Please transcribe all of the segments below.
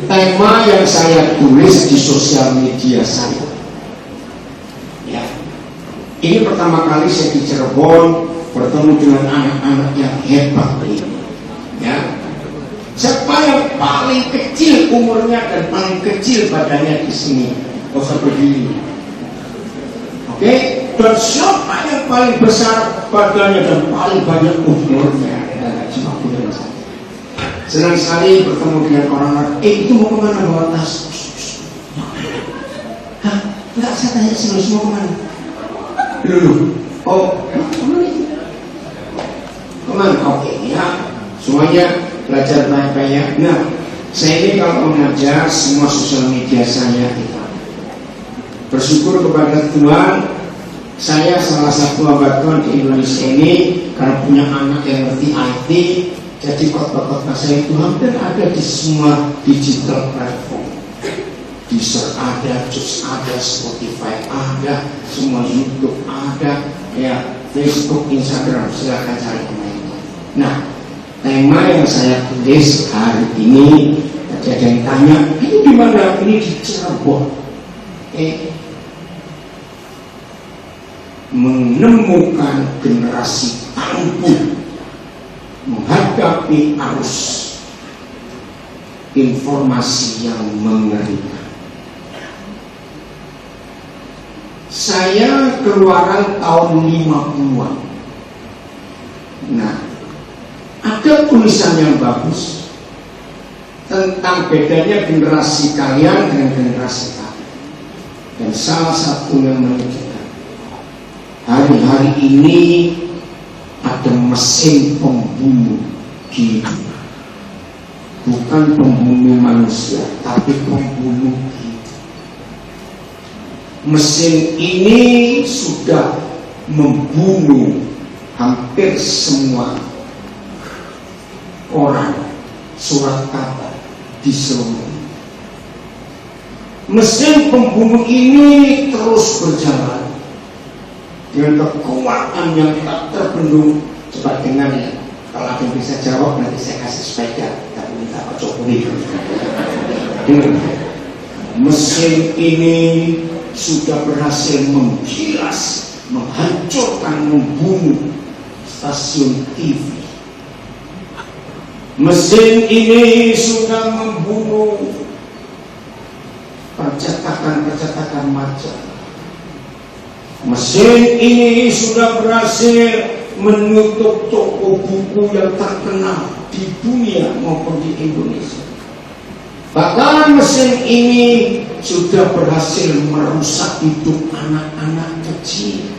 tema yang saya tulis di sosial media saya. Ya. Ini pertama kali saya di Cirebon bertemu dengan anak-anak yang hebat ini. Ya. Siapa yang paling kecil umurnya dan paling kecil badannya di sini? Gak usah berdiri. Oke? Dan siapa yang paling besar badannya dan paling banyak umurnya? Cuma punya saja. Senang sekali bertemu dengan orang-orang. Itu mau kemana bawa tas? Hah? Enggak, saya tanya serius mau kemana? Dulu. Oh, kemana? Oke, ya. Semuanya belajar baik-baik. Nah, saya ini kalau mengajar semua sosial media saya kita bersyukur kepada Tuhan. Saya salah satu hamba Tuhan di Indonesia ini karena punya anak yang ngerti IT. Jadi khotbah-khotbah saya itu hampir ada di semua digital platform. Deezer ada, Joox ada, Spotify ada, semua YouTube ada, ya Facebook, Instagram, silahkan cari pemainnya. Nah, tema yang saya tulis hari ini, tadi ada yang tanya, ini di mana? Ini di Cirebon. Menemukan generasi tangguh menghadapi arus informasi yang mengerikan. Saya keluaran tahun 50-an. Nah, ada tulisan yang bagus tentang bedanya generasi kalian dengan generasi kami. Dan salah satu yang menunjukkan hari-hari ini ada mesin pembunuh diri, bukan pembunuh manusia, tapi pembunuh diri. Mesin ini sudah membunuh hampir semua orang surat kata di seluruh. Mesin pembunuh ini terus berjalan dengan kekuatan yang tak terbendung. Coba dengar ya, kalau ada yang bisa jawab nanti saya kasih sepeda, tapi minta Pak Jokowi. Mesin ini sudah berhasil menggilas, menghancurkan, membunuh stasiun TV. Mesin ini sudah membunuh percetakan majalah. Mesin ini sudah berhasil menutup toko buku yang terkenal di dunia maupun di Indonesia. Bahkan mesin ini sudah berhasil merusak hidup anak-anak kecil.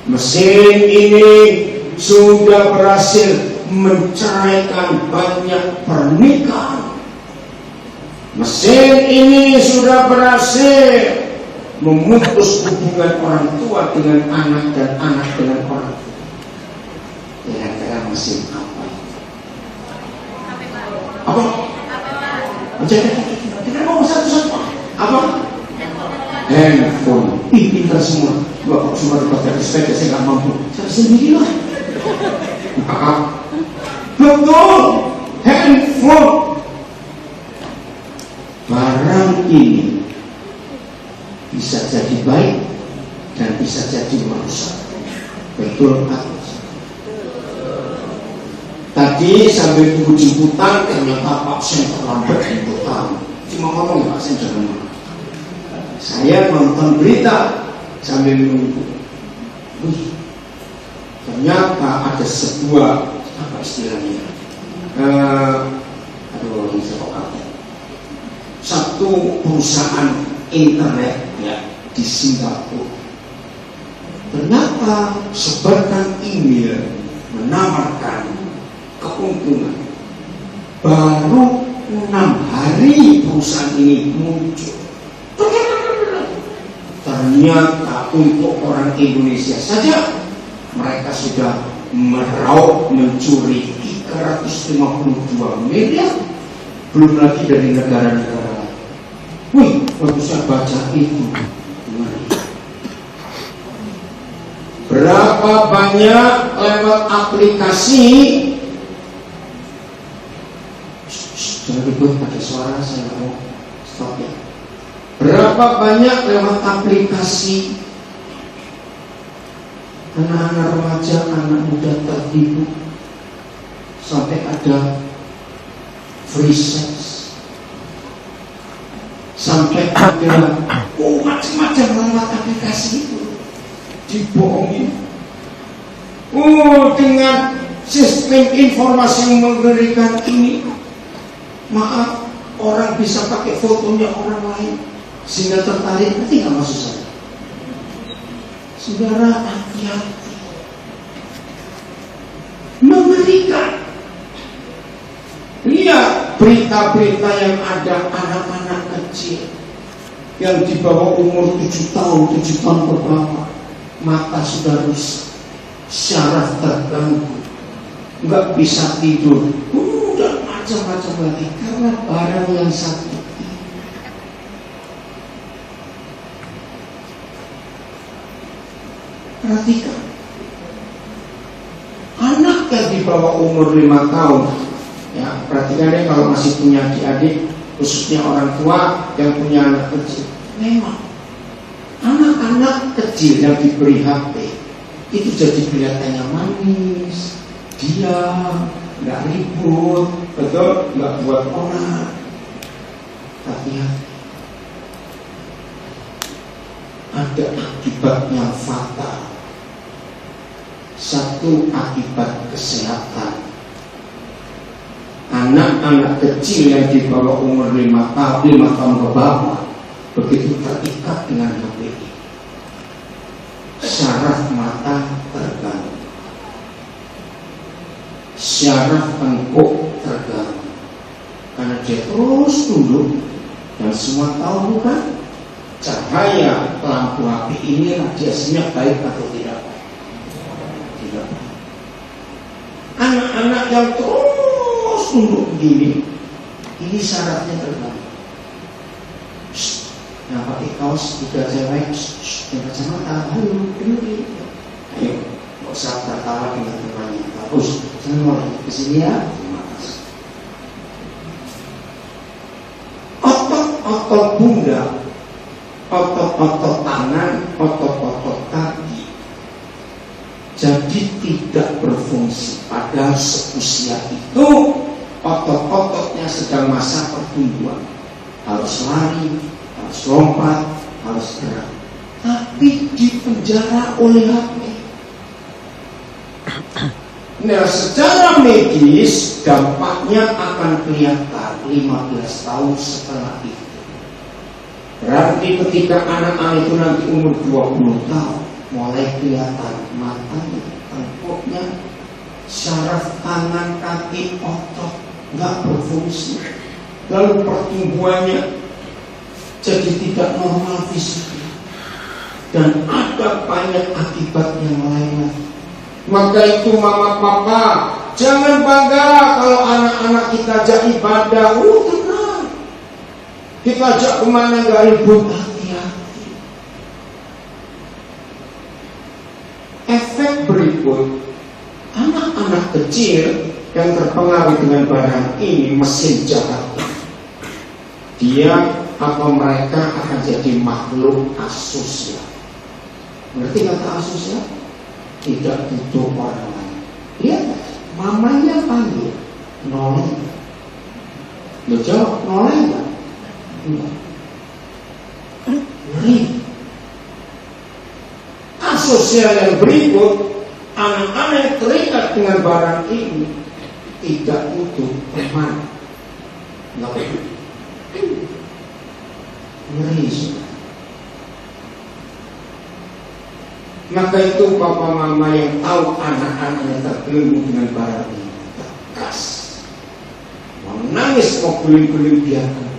Mesin ini sudah berhasil menceraikan banyak pernikahan. Mesin ini sudah berhasil memutus hubungan orang tua dengan anak dan anak dengan orang tua. Kira-kira mesin apa? Apa? Kita ngomong satu-satu. Apa? Handphone. Ih, pintar semua. Bapak cuma pakai sepeda, saya nggak mampu. Saya sendiri lah. Betul. Handphone. Barang ini bisa jadi baik dan bisa jadi merusak. Betul Pak? Tadi sambil tunggu jemputan ternyata Pak Sen terlambat jemputan. Cuma ngomong Pak Sen jangan marah. Saya nonton berita sambil menunggu. Ternyata ada sebuah apa istilahnya? Ini saya satu perusahaan internet ya di Singapura ternyata sebarkan email menawarkan keuntungan. Baru 6 hari perusahaan ini muncul. Ternyata untuk orang Indonesia saja mereka sudah meraup mencuri 352 miliar, belum lagi dari negara-negara. Wih, waktu saya baca itu, berapa banyak lewat aplikasi? Jangan ribut, pakai suara, saya mau stop ya. Berapa banyak lewat aplikasi anak-anak remaja, anak muda tertipu, sampai ada free sex, sampai ada macam-macam lewat aplikasi itu dibohongi. Dengan sistem informasi yang mengerikan ini, maaf, orang bisa pakai fotonya orang lain sehingga tertarik. Nanti nggak maksud saya, saudara, hati-hati. Mengerikan. Lihat berita-berita yang ada anak-anak kecil yang di bawah umur 7 tahun ke bawah, mata sudah rusak, syaraf terganggu, nggak bisa tidur, dan macam-macam lagi karena barang yang satu. Perhatikan, anak yang di bawah umur 5 tahun, ya perhatikan deh kalau masih punya adik-adik, khususnya orang tua yang punya anak kecil. Memang anak-anak kecil yang diberi HP itu jadi kelihatannya manis, diam, nggak ribut, betul, nggak buat orang. Tapi ada akibat yang fatal. Satu, akibat kesehatan. Anak-anak kecil yang di bawah umur 5 tahun ke bawah begitu terikat dengan HP, syaraf mata terganggu, syaraf tengkuk terganggu, karena dia terus tunduk. Dan semua tahu bukan, cahaya lampu HP ini radiasinya baik atau tidak? Tidak. Anak-anak yang terus tunduk begini, ini syarafnya terganggu. Yang pakai kaos 3 cewek, yang kacamata, halo, duduk. Ayo, nggak usah tertawa dengan temannya. Bagus, jangan mau kesini ya. Terima kasih. Otot-otot pundak, otot-otot tangan, otot-otot kaki jadi tidak berfungsi. Padahal seusia itu otot-ototnya sedang masa pertumbuhan, harus lari, harus lompat, harus gerak, tapi dipenjara oleh HP. Nah, secara medis dampaknya akan kelihatan 15 tahun setelah itu. Berarti ketika anak-anak itu nanti umur 20 tahun, mulai kelihatan matanya, tengkuknya, syaraf tangan, kaki, otot nggak berfungsi, lalu pertumbuhannya jadi tidak normal fisiknya, dan ada banyak akibat yang lain. Maka itu mama papa, jangan bangga kalau anak-anak kita ajak ibadah. Tenang, kita ajak kemana nggak ribut, hati-hati. Efek berikut, anak-anak kecil yang terpengaruh dengan barang ini, mesin jahat, dia atau mereka akan jadi makhluk asosial. Ngerti kata asosial? Tidak butuh orang lain. Lihat, mamanya panggil noleh. Lo jawab noleh enggak? Enggak. Ngeri. Asosial yang berikut, anak-anak yang terikat dengan barang ini tidak butuh teman. Enggak butuh. Ngeri. Maka itu papa mama yang tahu anak-anaknya tergelembung dengan barang ini, tegas, menangis mau guling-guling biarkan,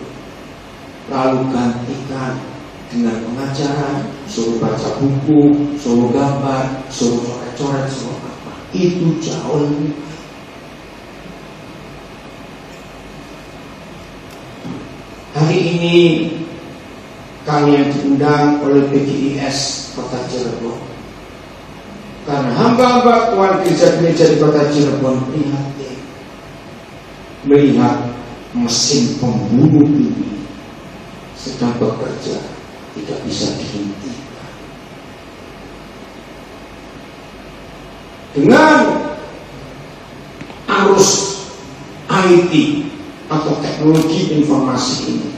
lalu gantikan dengan pengajaran, suruh baca buku, suruh gambar, suruh coret-coret, suruh apa. Itu jauh lebih. Hari ini kalian diundang oleh PGIS Kota Cirebon. Karena hamba-hamba Tuhan gereja-gereja di Kota Cirebon prihatin melihat mesin pembunuh ini sedang bekerja, tidak bisa dihentikan. Dengan arus IT atau teknologi informasi ini,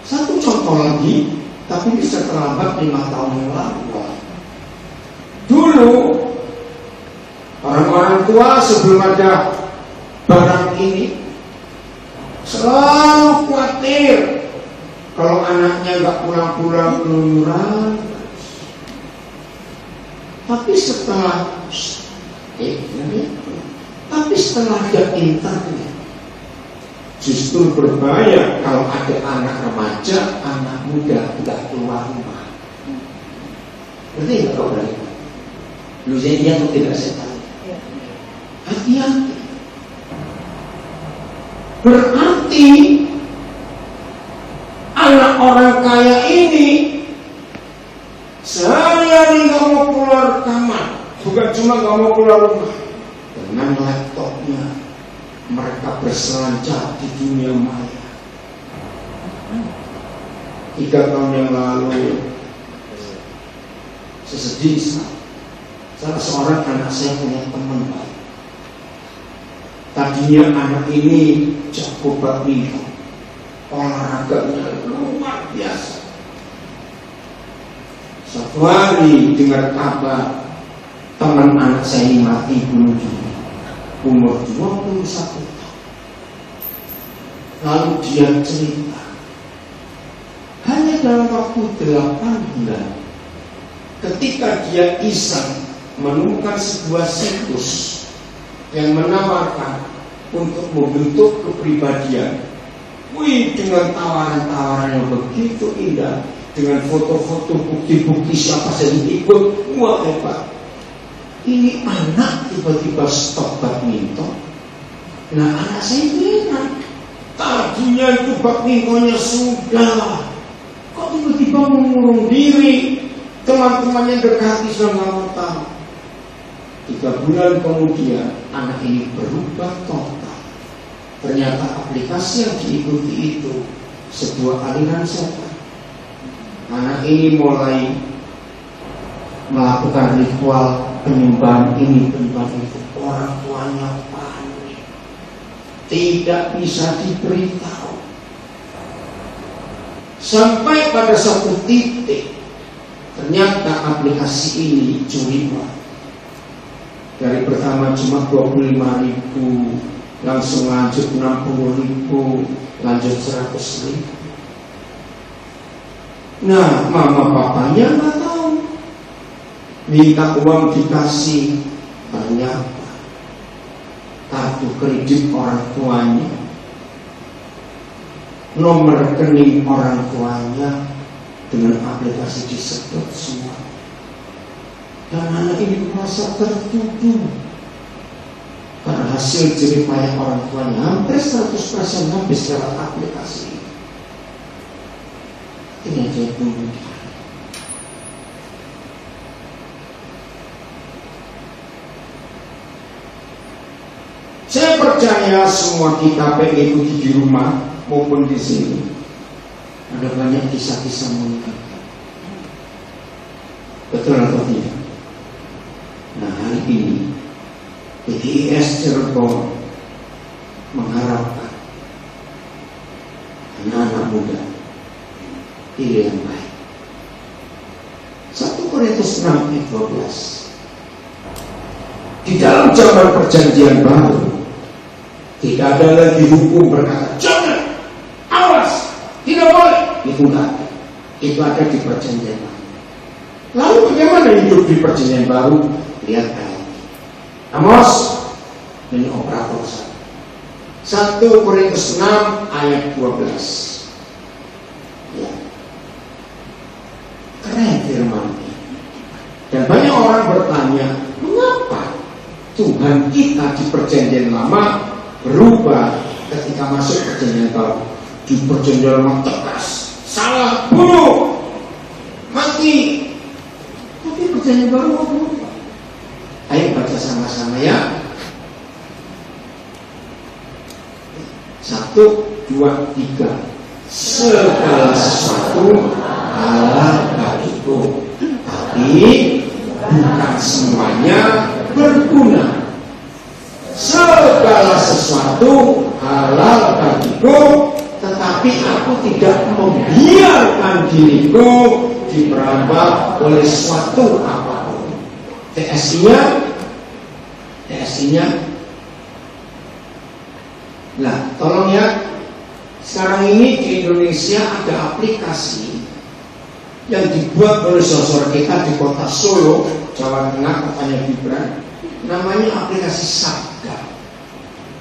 satu contoh lagi, tapi bisa terlambat 5 tahun yang lalu. Dulu orang-orang tua sebelum ada barang ini selalu khawatir kalau anaknya nggak pulang-pulang keluyuran. Tapi setelah ada internet, justru berbahaya kalau ada anak remaja, anak muda tidak keluar rumah. Berarti nggak kau berani? Lu jadi atau tidak setan? Hati-hati. Berarti anak orang kaya ini sehari-hari nggak mau keluar kamar, bukan cuma nggak mau keluar rumah, dengan laptopnya mereka berselancar di dunia maya. 3 tahun yang lalu sesedih, salah seorang anak saya punya teman baik. Tadinya anak ini jago badminton, olahraganya luar biasa. Suatu hari dengar kabar teman anak saya ini mati bunuh diri, umur 21 tahun. Lalu dia cerita, hanya dalam waktu 8 bulan, ketika dia iseng menemukan sebuah situs yang menawarkan untuk membentuk kepribadian, dengan tawaran-tawaran yang begitu indah, dengan foto-foto bukti-bukti siapa saja ikut, wah hebat. Ini anak tiba-tiba stop badminton. Nah, anak saya itu enak, tadinya itu badmintonnya sudah, kok tiba-tiba mengurung diri. Teman-temannya dekati sudah nggak mau tahu. 3 bulan kemudian anak ini berubah total. Ternyata aplikasi yang diikuti itu sebuah aliran setan. Anak ini mulai melakukan ritual penyembahan ini, penyembahan itu. Orang tuanya panik, tidak bisa diberitahu. Sampai pada satu titik, ternyata aplikasi ini curiga. Dari pertama cuma 25.000, langsung lanjut 60.000, lanjut 100.000. Nah, mama papanya nggak tahu. Minta uang dikasih, ternyata kartu kredit orang tuanya, nomor rekening orang tuanya dengan aplikasi disedot semua. Dan anak ini merasa tertuduh karena hasil jeripaya orang tuanya hampir 100% habis lewat aplikasi. Ini aja bunuh. Saya percaya semua kita pengikuti di rumah maupun di sini ada banyak kisah-kisah menyenangkan. Betul atau tidak? Nah, hari ini PTIS Cirebon mengharapkan anak-anak muda pilih yang baik. 1 Korintus 6 ayat 12. Di dalam zaman perjanjian baru tidak ada lagi hukum berkata jangan, awas, tidak boleh. Itu enggak ada. Itu ada di perjanjian baru. Lalu bagaimana hidup di perjanjian baru? Lihat ayat Amos, ini operator 1 Korintus 6 ayat 12. Ya. Keren firman ini. Dan banyak orang bertanya, mengapa Tuhan kita di perjanjian lama berubah ketika masuk perjanjian baru? Di perjanjian lama tegas, salah, bunuh, mati. Tapi perjanjian baru mau berubah. Ayo baca baca sama-sama ya. 1, 2, 3. Segala sesuatu halal bagiku, tapi bukan semuanya berguna. Segala sesuatu halal bagiku, tetapi aku tidak membiarkan diriku diperabah oleh sesuatu apapun. TSI-nya, nah tolong ya, sekarang ini di Indonesia ada aplikasi yang dibuat oleh saudara kita di kota Solo, Jawa Tengah, katanya Gibran, namanya aplikasi Sabda.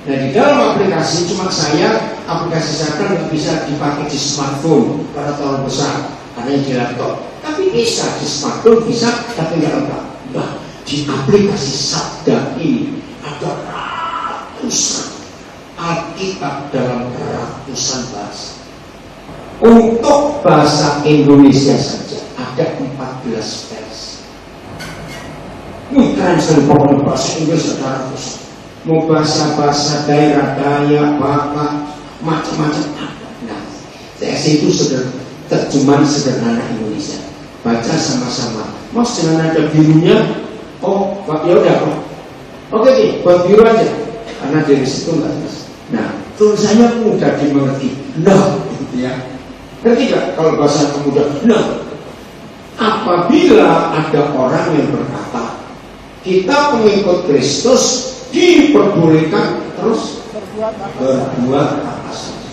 Nah di dalam aplikasi, cuma aplikasi Sabda nggak bisa dipakai di smartphone pada tahun besar, ada yang di laptop, tapi bisa di smartphone, bisa, tapi nggak lengkap. Nah di aplikasi Sabda ini ada ratusan Alkitab dalam ratusan bahasa. Untuk bahasa Indonesia saja ada 14 versi. Keren sekali, pokoknya bahasa Inggris ada ratusan. Mau bahasa daerah Dayak, Batak, macam-macam ada. Nah, TSI itu terjemahan sederhana Indonesia. Baca sama-sama. Mas jangan ada birunya. Oh, ya udah. Oke nih, buat biru aja. Karena dari situ nggak jelas. Nah, tulisannya mudah dimengerti. Nah, gitu ya. Ngerti gak kalau bahasa mudah? Nah, apabila ada orang yang berkata kita pengikut Kristus diperbolehkan terus berbuat apa saja,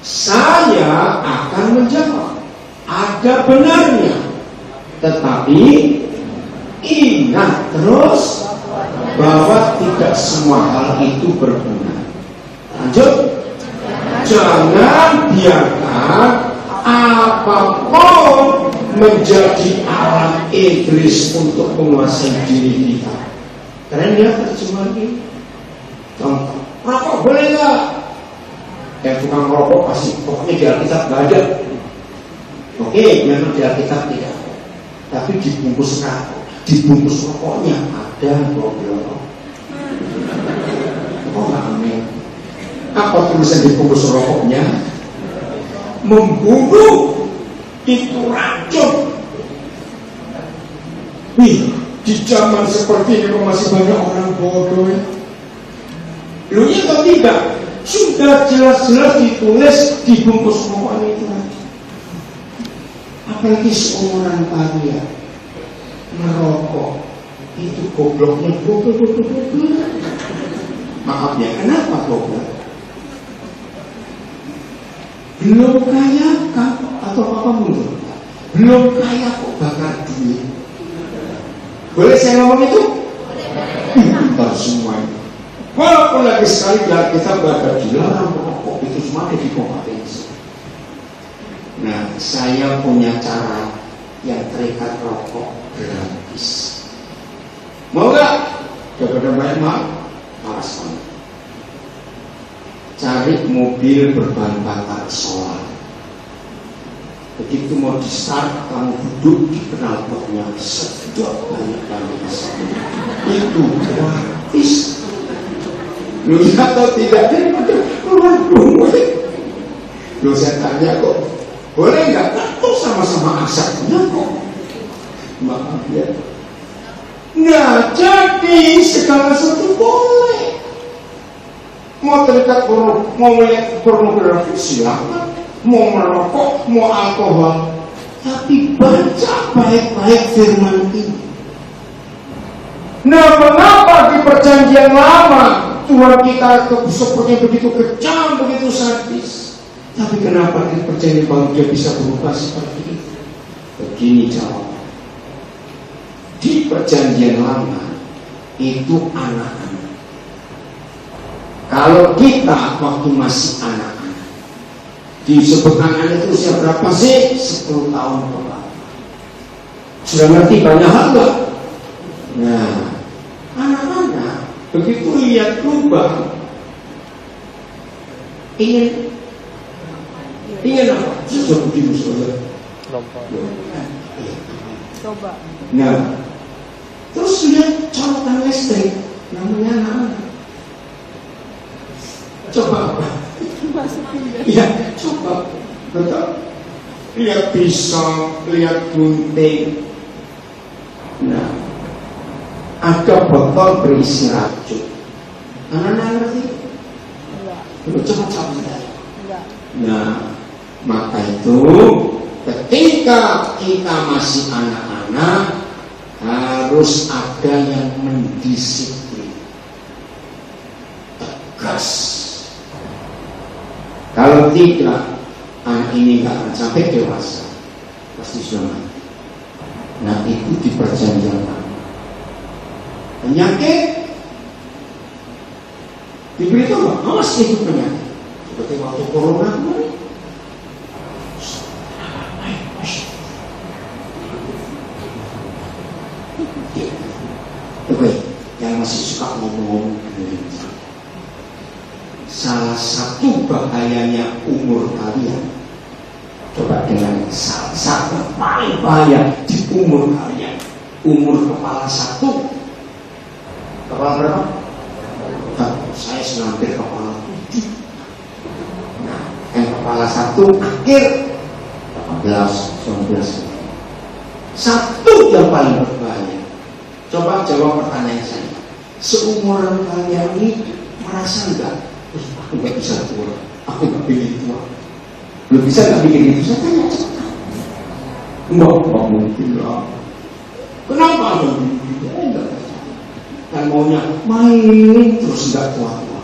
saya akan menjawab ada benarnya, tetapi ingat terus bahwa tidak semua hal itu berguna. Lanjut. Jangan biarkan apapun menjadi alat iblis untuk menguasai diri kita. Keren ya terjemahan ini. Contoh, rokok boleh nggak? Tukang rokok pasti pokoknya di Alkitab nggak ada. Oke, memang di Alkitab tidak. Tapi dibungkus rokoknya ada goblok. Kok nggak aneh? Apa tulisan di bungkus rokoknya? Membunuh, itu racun. Wih, di zaman seperti ini masih banyak orang bodoh. Lu atau tidak? Sudah jelas-jelas ditulis di bungkus rokoknya itu. Apalagi seorang pria merokok, itu gobloknya goblok. Maaf ya, kenapa goblok? Belum kaya kan atau apa mundur? Belum kaya kok bakar duit. Boleh saya ngomong itu? Pintar semua. Walaupun lagi sekali kita bakar dilarang merokok, itu semua ada di kompetensi. Nah, saya punya cara yang terikat rokok gratis. Mau nggak? Daripada banyak malas banget. Cari mobil berbahan bakar solar. Begitu mau di start, kamu duduk di knalpotnya, sedot banyak. Itu gratis. Lu lihat atau tidak? Lu saya tanya kok, boleh nggak? Tuh sama-sama asapnya kok. Maaf ya. Nggak jadi segala sesuatu boleh. Mau terikat mau melihat pornografi silakan, mau merokok, mau alkohol, tapi baca baik-baik firman ini. Nah, mengapa di perjanjian lama Tuhan kita seperti begitu kejam, begitu sadis, tapi kenapa di perjanjian baru dia bisa berubah seperti itu? Begini jawabannya. Di perjanjian lama itu anak-anak. Kalau kita waktu masih anak-anak, disebut anak-anak itu usia berapa sih? 10 tahun ke bawah. Sudah ngerti banyak hal gak? Nah, anak-anak begitu lihat lubang, ingin apa? Sesuatu di musuh. Coba. Nah, Terus lihat colokan listrik, namanya anak-anak. Coba apa? Iya, coba. Betul. Lihat pisau, lihat gunting. Nah, ada botol berisi racun. Anak-anak ngerti? Lu coba. Nah, maka itu ketika kita masih anak-anak harus ada yang mendisiplin, tegas. Kalau tidak, anak ini nggak akan sampai dewasa, pasti sudah mati. Nah, itu di perjanjian lama. Penyakit diberitahu, awas itu penyakit. Seperti waktu corona kemarin. Oke, yang masih suka ngomong-ngomong, salah satu bahayanya umur kalian, coba dengan salah satu paling bahaya di umur kalian, umur kepala satu, kepala berapa? Saya sudah hampir kepala 7. Nah, yang kepala satu akhir 18, 19. Satu yang paling berbahaya. Coba jawab pertanyaan saya. Seumuran kalian ini merasa enggak? Aku nggak bisa tua, aku nggak pilih tua. Lu bisa nggak bikin itu? Saya tanya cepat. Enggak mungkin lah. Kenapa ada begitu? Enggak. Kan maunya main terus nggak tua-tua.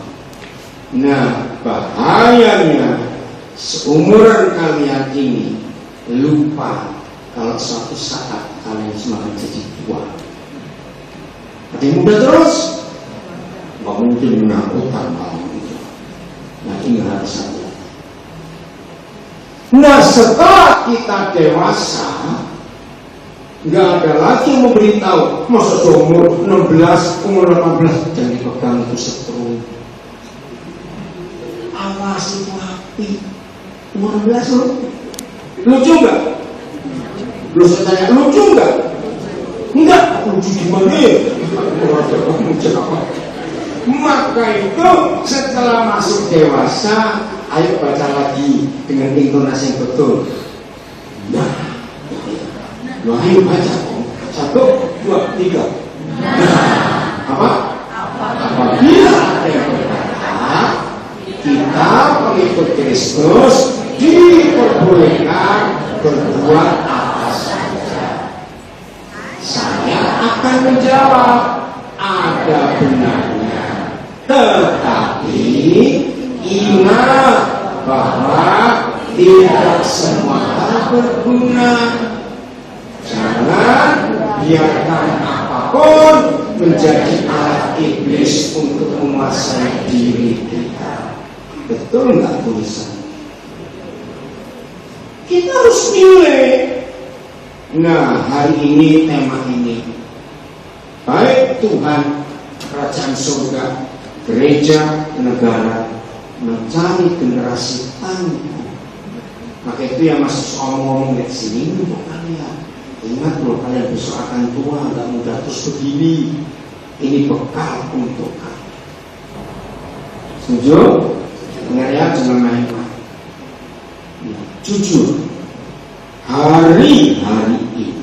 Nah, bahayanya seumuran kalian ini lupa kalau suatu saat kalian semakin jadi tua. Ada yang muda terus, nggak mungkin menakutkan kamu itu. Nah, ini harus ada. Nah, setelah kita dewasa, nggak ada lagi yang memberitahu. Masa umur 16, umur 18 jangan dipegang itu setrum. Awas itu api. Umur 16 lu lucu nggak? Lu saya tanya, lucu nggak? Enggak, lucu gimana ya? Maka itu setelah masuk dewasa, ayo baca lagi dengan intonasi yang betul. Nah, ayo baca. 1, 2, 3. Apa? Apabila ada yang berkata, kita pengikut Kristus diperbolehkan berbuat apa saja. Saya akan menjawab, ada benarnya. Tetapi ingat bahwa tidak semua hal berguna. Jangan biarkan apapun menjadi alat iblis untuk menguasai diri kita. Betul nggak tulisan? Kita harus milih. Nah, hari ini tema ini, baik Tuhan, kerajaan surga, gereja, negara, mencari generasi tangguh. Maka itu yang masih ngomong-ngomong di sini untuk kalian. Ingat loh, kalian besok akan tua, nggak mudah terus begini. Ini bekal untuk kalian. Setuju? Ingat ya, jangan main-main. Jujur, hari-hari ini,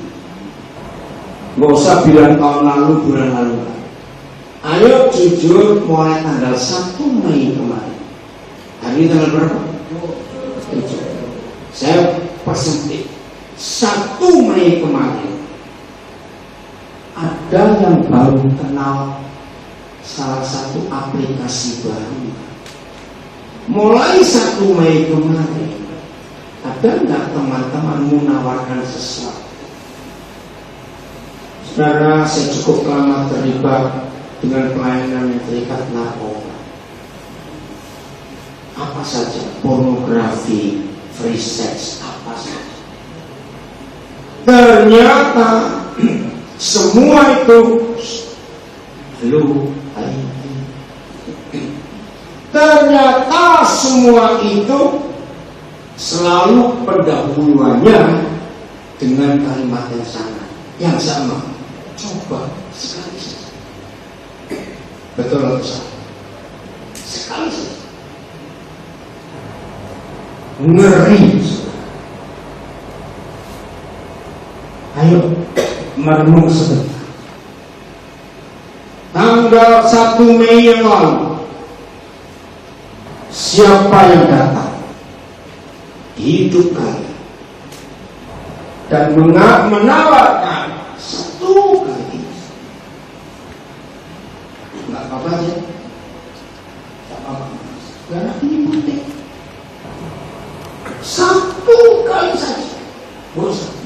nggak usah bilang tahun lalu, bulan lalu. Ayo jujur, mulai tanggal 1 Mei kemarin. Hari ini tanggal berapa? 7. Saya persempit. 1 Mei kemarin ada yang baru kenal salah satu aplikasi baru. Mulai 1 Mei kemarin, ada nggak teman-teman menawarkan sesuatu? Saudara, saya cukup lama terlibat dengan pelayanan yang terikat narkoba. Apa saja, pornografi, free sex, apa saja. Ternyata semua itu ternyata semua itu selalu pendahuluannya dengan kalimat yang sama. Coba sekali saja. Betul atau salah? Sekali saja. Ngeri. Ayo merenung sebentar. Tanggal 1 Mei yang lalu, siapa yang datang di hidup kalian dan menawarkan satu kali? Nggak apa-apa aja, nggak apa-apa, karena ini penting. Satu kali saja, bosan.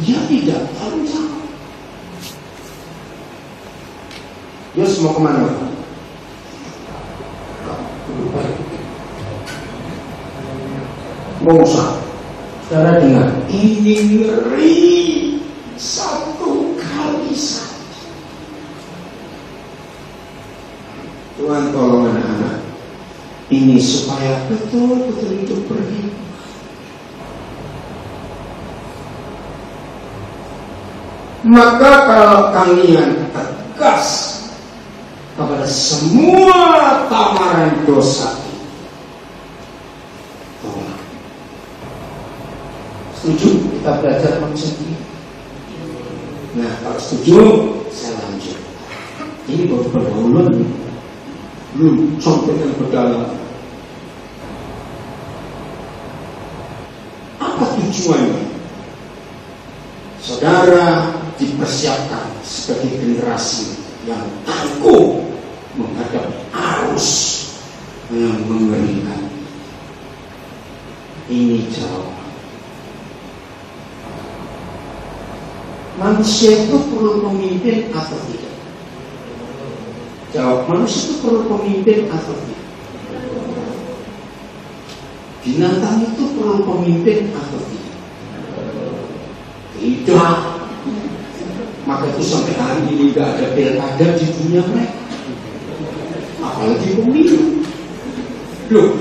Dia tidak tahu jawab. Yos mau kemana? Mau usah. Saudara dengar, ini ngeri. Satu kali saja. Tuhan tolong anak-anak ini supaya betul-betul hidup berhidup. Maka kalau kalian tegas kepada semua tawaran dosa, tolong. Setuju? Kita belajar konsepnya. Nah, kalau setuju, saya lanjut. Ini baru pergaulan, belum sampai yang berdalam. Apa tujuannya? Saudara dipersiapkan sebagai generasi yang tangguh menghadapi arus yang mengerikan. Ini jawaban. Manusia itu perlu pemimpin atau tidak? Jawab, manusia itu perlu pemimpin atau tidak? Binatang itu perlu pemimpin atau tidak? Tidak. Maka itu sampai hari ini tidak ada pilkada di dunia mereka, apalagi pemilu. Loh,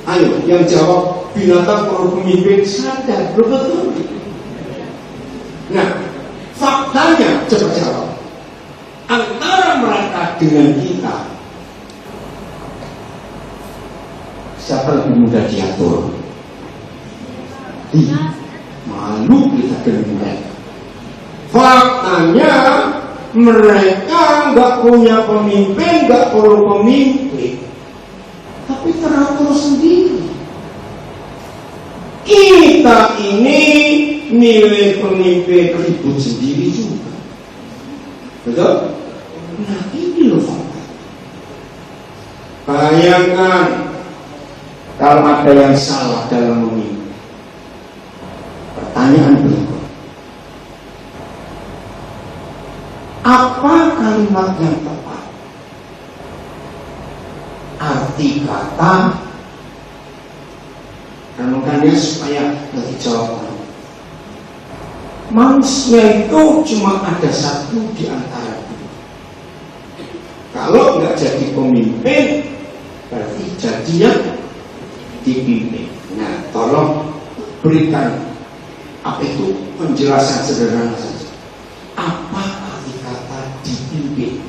ayo yang jawab binatang perlu pemimpin sadar betul. Nah, faktanya coba jawab. Antara mereka dengan kita, siapa lebih mudah diatur? Malu kita dengan mereka. Faktanya mereka nggak punya pemimpin, nggak perlu pemimpin, tapi teratur sendiri. Kita ini milih pemimpin ribut sendiri juga, betul? Nah ini loh fakta. Bayangkan kalau ada yang salah dalam memimpin. Pertanyaan berikut. Apa kalimat yang tepat? Arti kata, renungkannya supaya nanti jawaban. Manusia itu cuma ada satu di antara dua. Kalau nggak jadi pemimpin, berarti jadinya dipimpin. Nah, tolong berikan apa itu penjelasan sederhana saja. Apa arti kata dipimpin?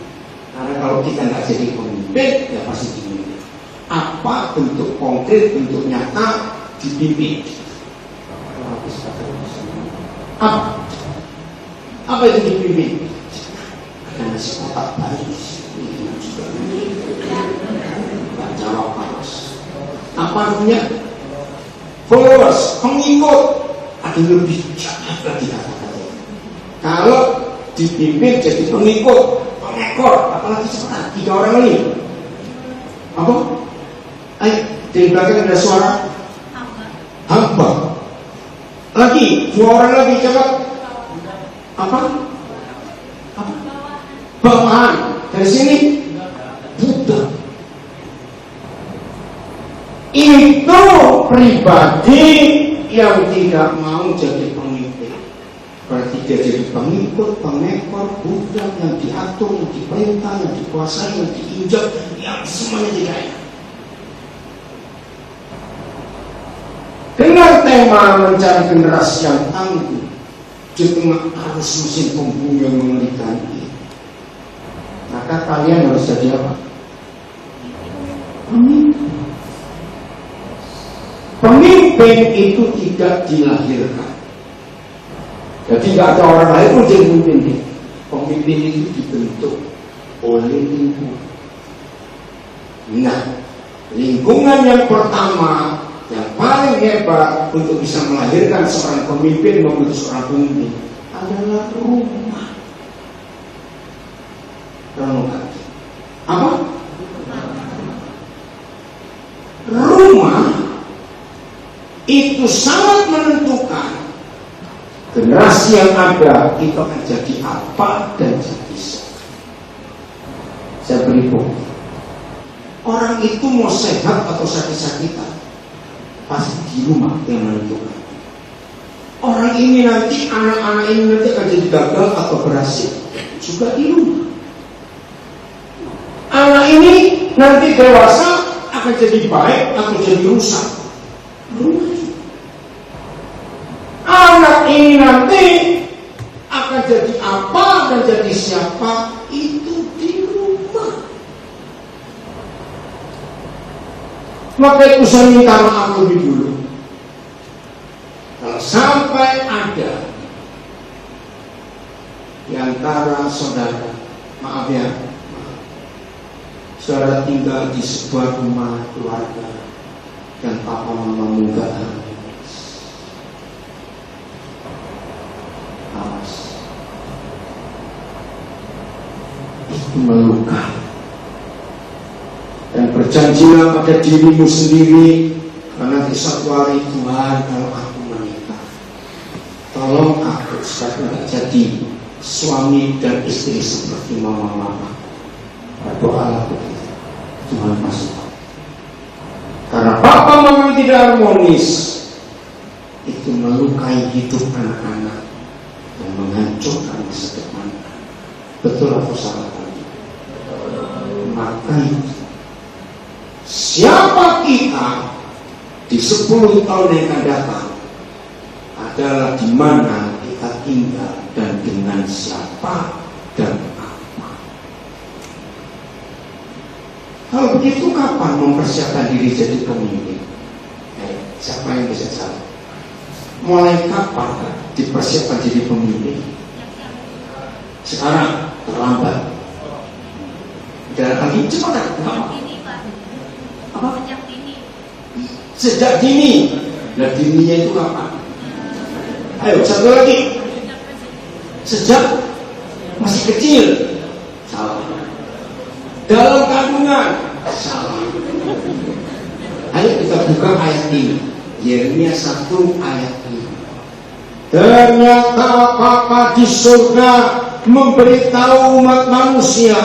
Karena kalau kita nggak jadi pemimpin, ya pasti dipimpin. Apa bentuk konkret, bentuk nyata dipimpin? Apa itu dipimpin? Ada nasi kotak baru. Jawab harus. Apa artinya? Followers, pengikut. Ada lebih jahat lagi kata-kata. Kalau dipimpin jadi pengikut, pengekor, apalagi cepat 3 orang lagi. Apa? Ayo, di belakang ada suara hamba. Lagi 2 orang lagi cepat. Apa? Apa? Bawahan. Dari sini budak. Itu pribadi yang tidak mau jadi pemimpin. Berarti dia jadi pengikut, pengekor, budak yang diatur, yang diperintah, yang dikuasai, yang diinjak, yang semuanya tidak enak. Dengan tema mencari generasi yang tangguh, di tengah arus mesin pembumi yang mengerikan ini, maka kalian harus jadi apa? Pemimpin. Pemimpin itu tidak dilahirkan. Jadi tidak ada orang lain pun jadi pemimpin. Pemimpin itu dibentuk oleh lingkungan. Nah, lingkungan yang pertama yang paling hebat untuk bisa melahirkan seorang pemimpin maupun seorang pemimpin adalah rumah. Renungkan. Apa? Rumah itu sangat menentukan generasi yang ada itu akan jadi apa dan jadi siapa. Saya beri bukti. Orang itu mau sehat atau sakit-sakitan pasti di rumah yang menentukan. Orang ini nanti, anak-anak ini nanti akan jadi gagal atau berhasil juga di rumah. Anak ini nanti dewasa akan jadi baik atau jadi rusak. Rumah. Anak ini nanti akan jadi apa dan jadi siapa itu di rumah. Maka itu saya minta maaf lebih dulu. Kalau sampai ada di antara saudara, maaf ya, saudara tinggal di sebuah rumah keluarga dan papa mama gak awas, itu melukai. Dan berjanjilah pada dirimu sendiri, karena di suatu hari Tuhan, kalau aku menikah, tolong aku supaya tidak jadi suami dan istri seperti mama-mama. Berdoalah begitu, Tuhan masuk. Karena papa mama tidak harmonis, itu melukai hidup anak-anak dan menghancurkan masa depan. Betul atau salah tadi? Maka itu, siapa kita di 10 tahun yang akan datang adalah di mana kita tinggal dan dengan siapa dan apa. Kalau begitu kapan mempersiapkan diri jadi pemimpin? Siapa yang bisa jawab? Mulai kapan dipersiapkan jadi pemimpin? Sekarang terlambat. Dan lagi cepat. Kenapa? Apa? Sejak dini. Nah, dininya itu kapan? Ayo, satu lagi. Sejak masih kecil. Salah. Dalam kandungan. Salah. Ayo kita buka ayat ini. Yeremia 1 ayat 5. Ternyata Papa di surga memberitahu umat manusia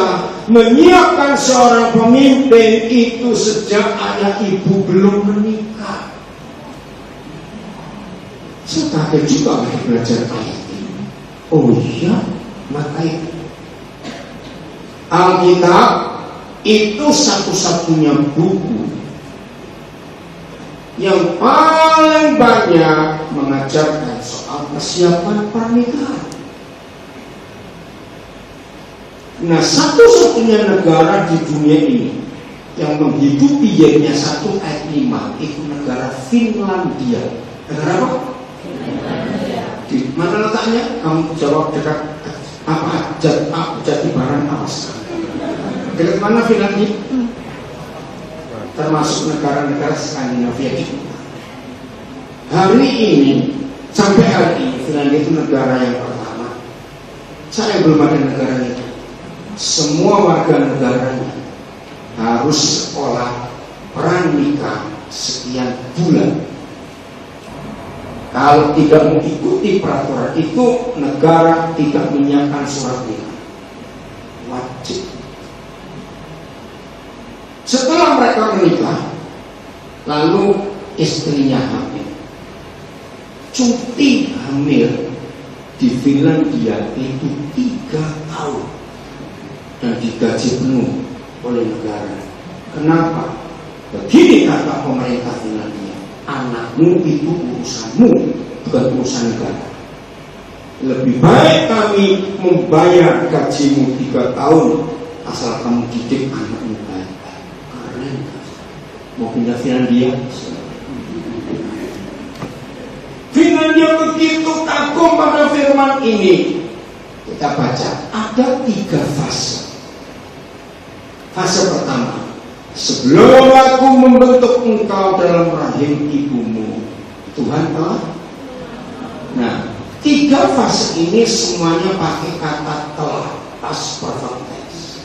menyiapkan seorang pemimpin itu sejak ayah ibu belum menikah. Saya kaget juga lagi belajar ayat ini. Oh iya, maka itu Alkitab itu satu-satunya buku yang paling banyak mengajarkan soal persiapan pernikahan. Nah, satu-satunya negara di dunia ini yang menghidupi Yeremia 1 ayat 5 itu negara Finlandia. Negara apa? Finlandia. Di mana letaknya? Kamu jawab dekat apa? Jatibarang awas. Dekat mana Finlandia? Termasuk negara-negara Skandinavia itu. Hari ini, sampai hari ini Finlandia itu negara yang pertama. Saya belum ada negara itu. Semua warga negaranya harus sekolah pranikah sekian bulan. Kalau tidak mengikuti peraturan itu, negara tidak menyiapkan surat nikah. Wajib. Setelah mereka menikah, lalu istrinya hamil. Cuti hamil di Finlandia itu 3 tahun dan digaji penuh oleh negara. Kenapa? Begini kata pemerintah Finlandia, anakmu itu urusanmu, bukan urusan negara. Lebih baik kami membayar gajimu 3 tahun asal kamu didik anakmu baik-baik. Keren. Mau pindah Finlandia? Finlandia begitu kagum pada firman ini. Kita baca, ada 3 fase. Fase pertama, sebelum aku membentuk engkau dalam rahim ibumu, Tuhan telah. Nah, 3 fase ini semuanya pakai kata telah, past perfect tense.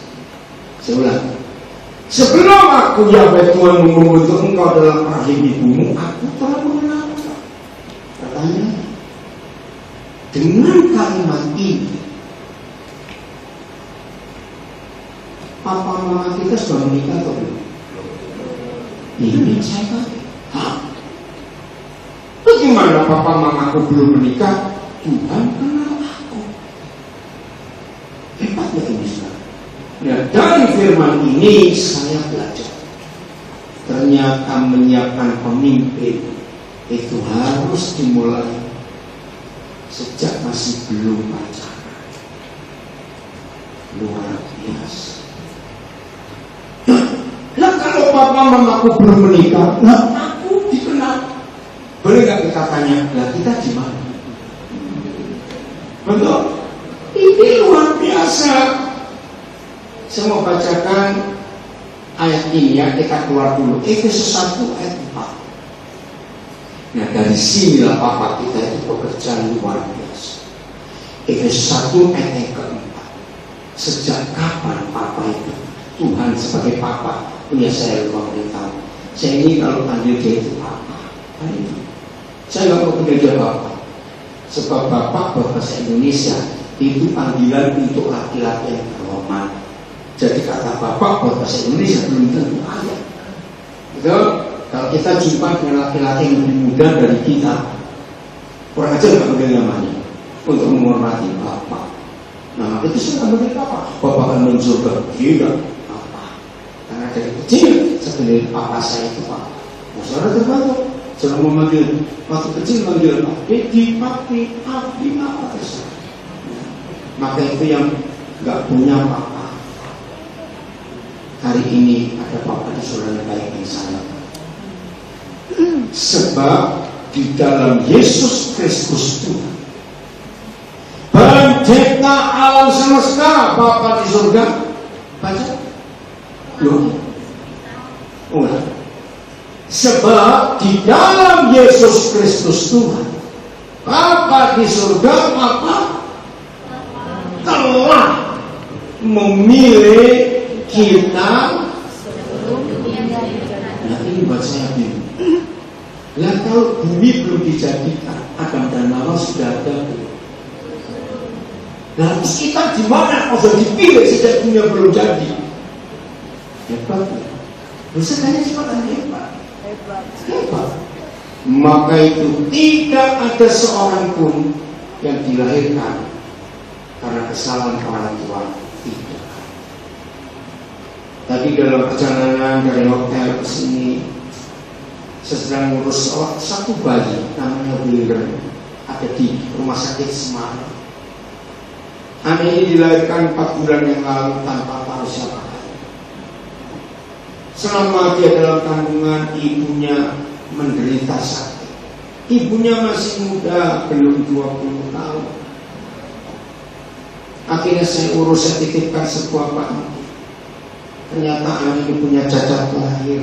Saya ulang. Sebelum aku Yahweh Tuhan membentuk engkau dalam rahim ibumu, aku telah mengenal engkau. Pertanyaan, dengan kalimat ini, papa mama kita sudah menikah atau belum? Ini saya pakai. Hah? Bagaimana papa mamaku belum menikah? Tuhan kenal aku. Hebatnya ini sekarang. Nah, dari firman ini saya belajar. Ternyata menyiapkan pemimpin itu harus dimulai sejak masih belum pacaran. Luar biasa. Nah, kalau papa mamaku belum menikah, nah aku dikenal. Boleh gak kita tanya, lah kita di mana? Betul? Ini luar biasa. Saya mau bacakan ayat ini ya, kita keluar dulu. Efesus 1 ayat 4. Nah, dari sinilah papa kita itu pekerjaan luar biasa. Efesus 1 ayat yang keempat. Sejak kapan papa itu? Tuhan sebagai papa punya saya luar biasa. Saya ini kalau panggil dia itu papa. Saya nggak mau panggil dia bapak. Sebab bapak bahasa Indonesia itu panggilan untuk laki-laki yang terhormat. Jadi kata bapak bahasa Indonesia belum tentu ayah. Betul? Kalau kita jumpa dengan laki-laki yang lebih muda dari kita, kurang aja nggak panggil namanya untuk menghormati bapak. Nah itu sudah panggil bapak. Bapak akan mensurga. Tidak. Karena dari kecil sebenarnya papa saya itu pak. Nah, saudara terbantu, saudara memanggil waktu kecil manggil papi, abi, apa terserah. Maka itu yang nggak punya papa. Hari ini ada papa di saudara baik yang saya. Sebab di dalam Yesus Kristus Tuhan, pencipta alam semesta, Bapa di surga. Baca. Loh, ulang. Sebab di dalam Yesus Kristus Tuhan, Bapa di surga apa? Telah memilih kita. Nah ini buat saya bingung. Lah kalau bumi belum dijadikan, Adam dan Hawa sudah ada. Nah terus kita di mana? Kalau dipilih sejak dunia belum jadi. Hebat. Bisa tanya siapa hebat? Hebat. Maka itu tidak ada seorang pun yang dilahirkan karena kesalahan orang tua. Tidak. Tadi dalam perjalanan dari hotel ke sini, saya sedang ngurus satu bayi namanya Wilder, ada di rumah sakit Semarang. Anak ini dilahirkan 4 bulan yang lalu tanpa tahu siapa. Selama dia dalam kandungan, ibunya menderita sakit. Ibunya masih muda, belum 20 tahun. Akhirnya saya urus, saya titipkan sebuah panti. Ternyata anak ini punya cacat lahir,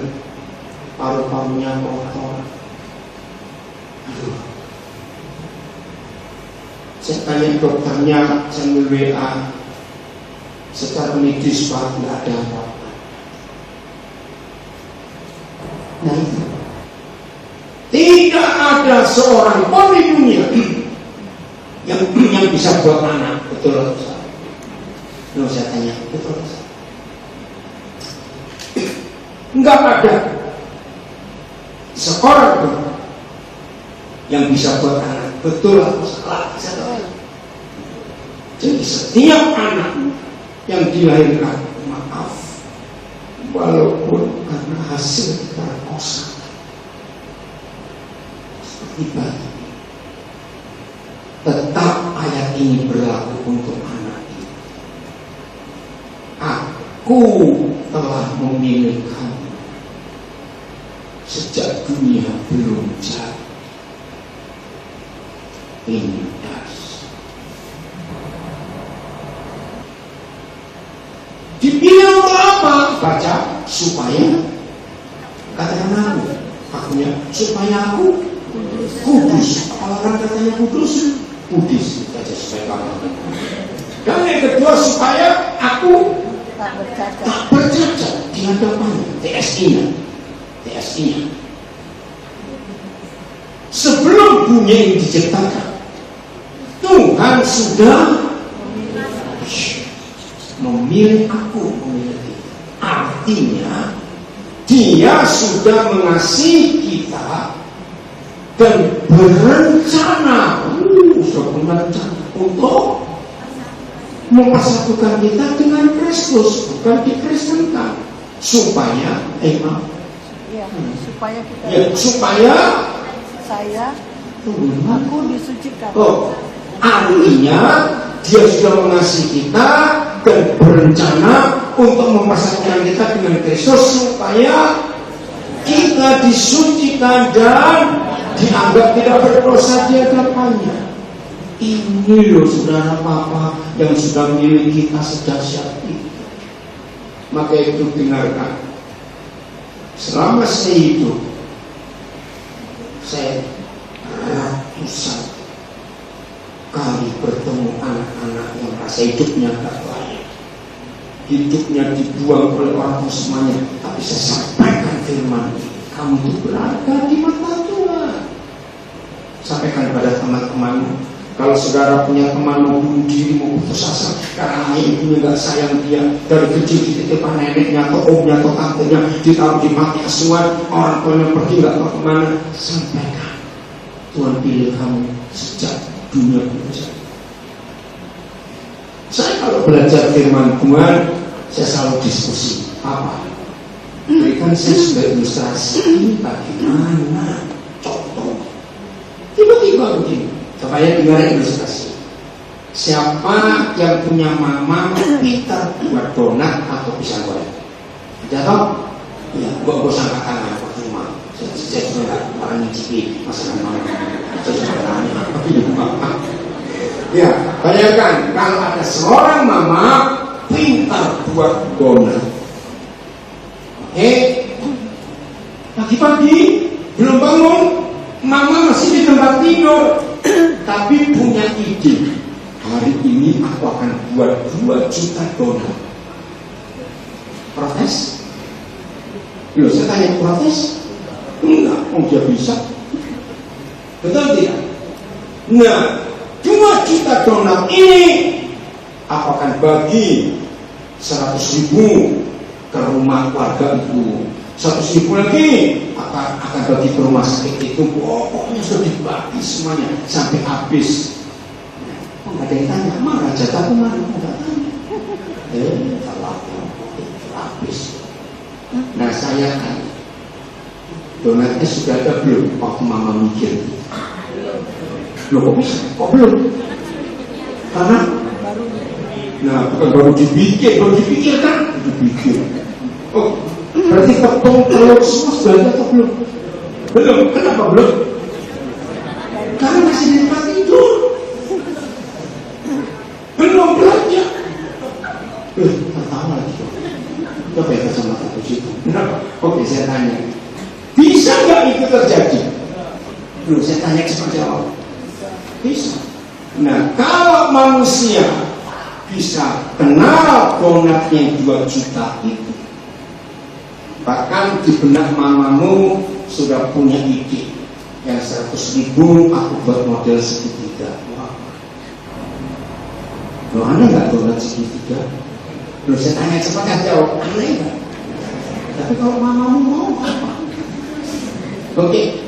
paru-parunya kotor. Aduh. Saya tanya dokternya, saya WA, secara medis Pak, tidak ada apa-apa. Nah itu, tidak ada seorang pun di dunia yang bisa buat anak. Betul atau salah? Lalu saya tanya, betul atau salah? Enggak ada seorang pun yang bisa buat anak. Betul atau salah? Jadi setiap anak yang dilahirkan, maaf, walaupun karena hasil perkosaan, seperti bayi, tetap ayat ini berlaku untuk anak ini. Aku telah memilih kamu sejak dunia belum jadi. Ini das. Dipilih untuk apa? Baca supaya katakan akunya supaya aku kudus. Kalau orang katanya kudus, Buddhis saja supaya kamu. Dan yang kedua supaya aku tak bercacat di hadapannya. TSI-nya. Sebelum dunia ini diciptakan, Tuhan sudah memilih aku, memilih kita. Artinya Dia sudah mengasihi kita dan berencana untuk mempersatukan kita dengan Kristus, bukan dikristenkan, supaya supaya aku disucikan. Artinya Dia sudah mengasihi kita dan berencana untuk mempersatukan kita dengan Kristus supaya kita disucikan dan dianggap tidak berdosa di hadapannya. Ini loh saudara papa yang sudah milih kita sedahsyat itu. Maka itu dengarkan. Selama saya hidup, saya ratusan kali bertemu anak-anak yang rasa hidupnya gak layak, hidupnya dibuang oleh orang tua semuanya. Tapi saya sampaikan firman, kamu itu berharga di mata Tuhan. Sampaikan pada teman-temanmu. Kalau saudara punya teman mau bunuh diri, mau putus asa karena ayah ibunya gak sayang dia, dari kecil dititipkan neneknya atau omnya atau tantenya, ditaruh di panti asuhan, orang tuanya pergi gak tahu kemana, sampaikan Tuhan pilih kamu sejak dunia belajar. Saya kalau belajar firman Tuhan, saya selalu diskusi apa? Berikan saya sebagai ilustrasi ini bagaimana contoh. Tiba-tiba begini, supaya dengar ilustrasi. Siapa yang punya mama pintar buat donat atau pisang goreng? Jatuh? Ya, gua sangka tangan waktu rumah. Saya juga nggak orang nyicipi masakan mama. Ya, bayangkan kalau ada seorang mama pintar buat donat. Pagi-pagi belum bangun, mama masih di tempat tidur, tapi punya ide. Hari ini aku akan buat 2 juta donat. Protes? Loh, saya tanya protes? Enggak, dia bisa. Betul tidak? Nah, 2 juta donat ini aku akan bagi 100.000 ke rumah keluarga itu, 100.000 lagi akan bagi ke rumah sakit itu. Pokoknya sudah dibagi semuanya sampai habis. Nggak ada yang tanya, mana jatahku mana? Nggak tanya. Kalau habis. Nah, saya kan donatnya sudah ada belum? Waktu mama mikir. Loh, kok bisa? Kok belum? Karena bukan baru dipikir kan? Dipikir. Oh, berarti tepung telur semua sudah ada atau belum? Belum. Kenapa belum? Karena masih di tempat tidur. Belum belanja. Tertawa lagi. Coba ya kacamata ke situ. Kenapa? Oke, saya tanya. Bisa nggak itu terjadi? Belum, saya tanya cepat jawab. Bisa. Nah, kalau manusia bisa kenal donatnya 2 juta itu, bahkan di benak mamamu sudah punya ide yang 100.000 aku buat model segitiga. Wah, loh, aneh nggak donat segitiga? Loh, saya tanya cepat jawab, aneh nggak? Tapi kalau mamamu mau apa? Oke,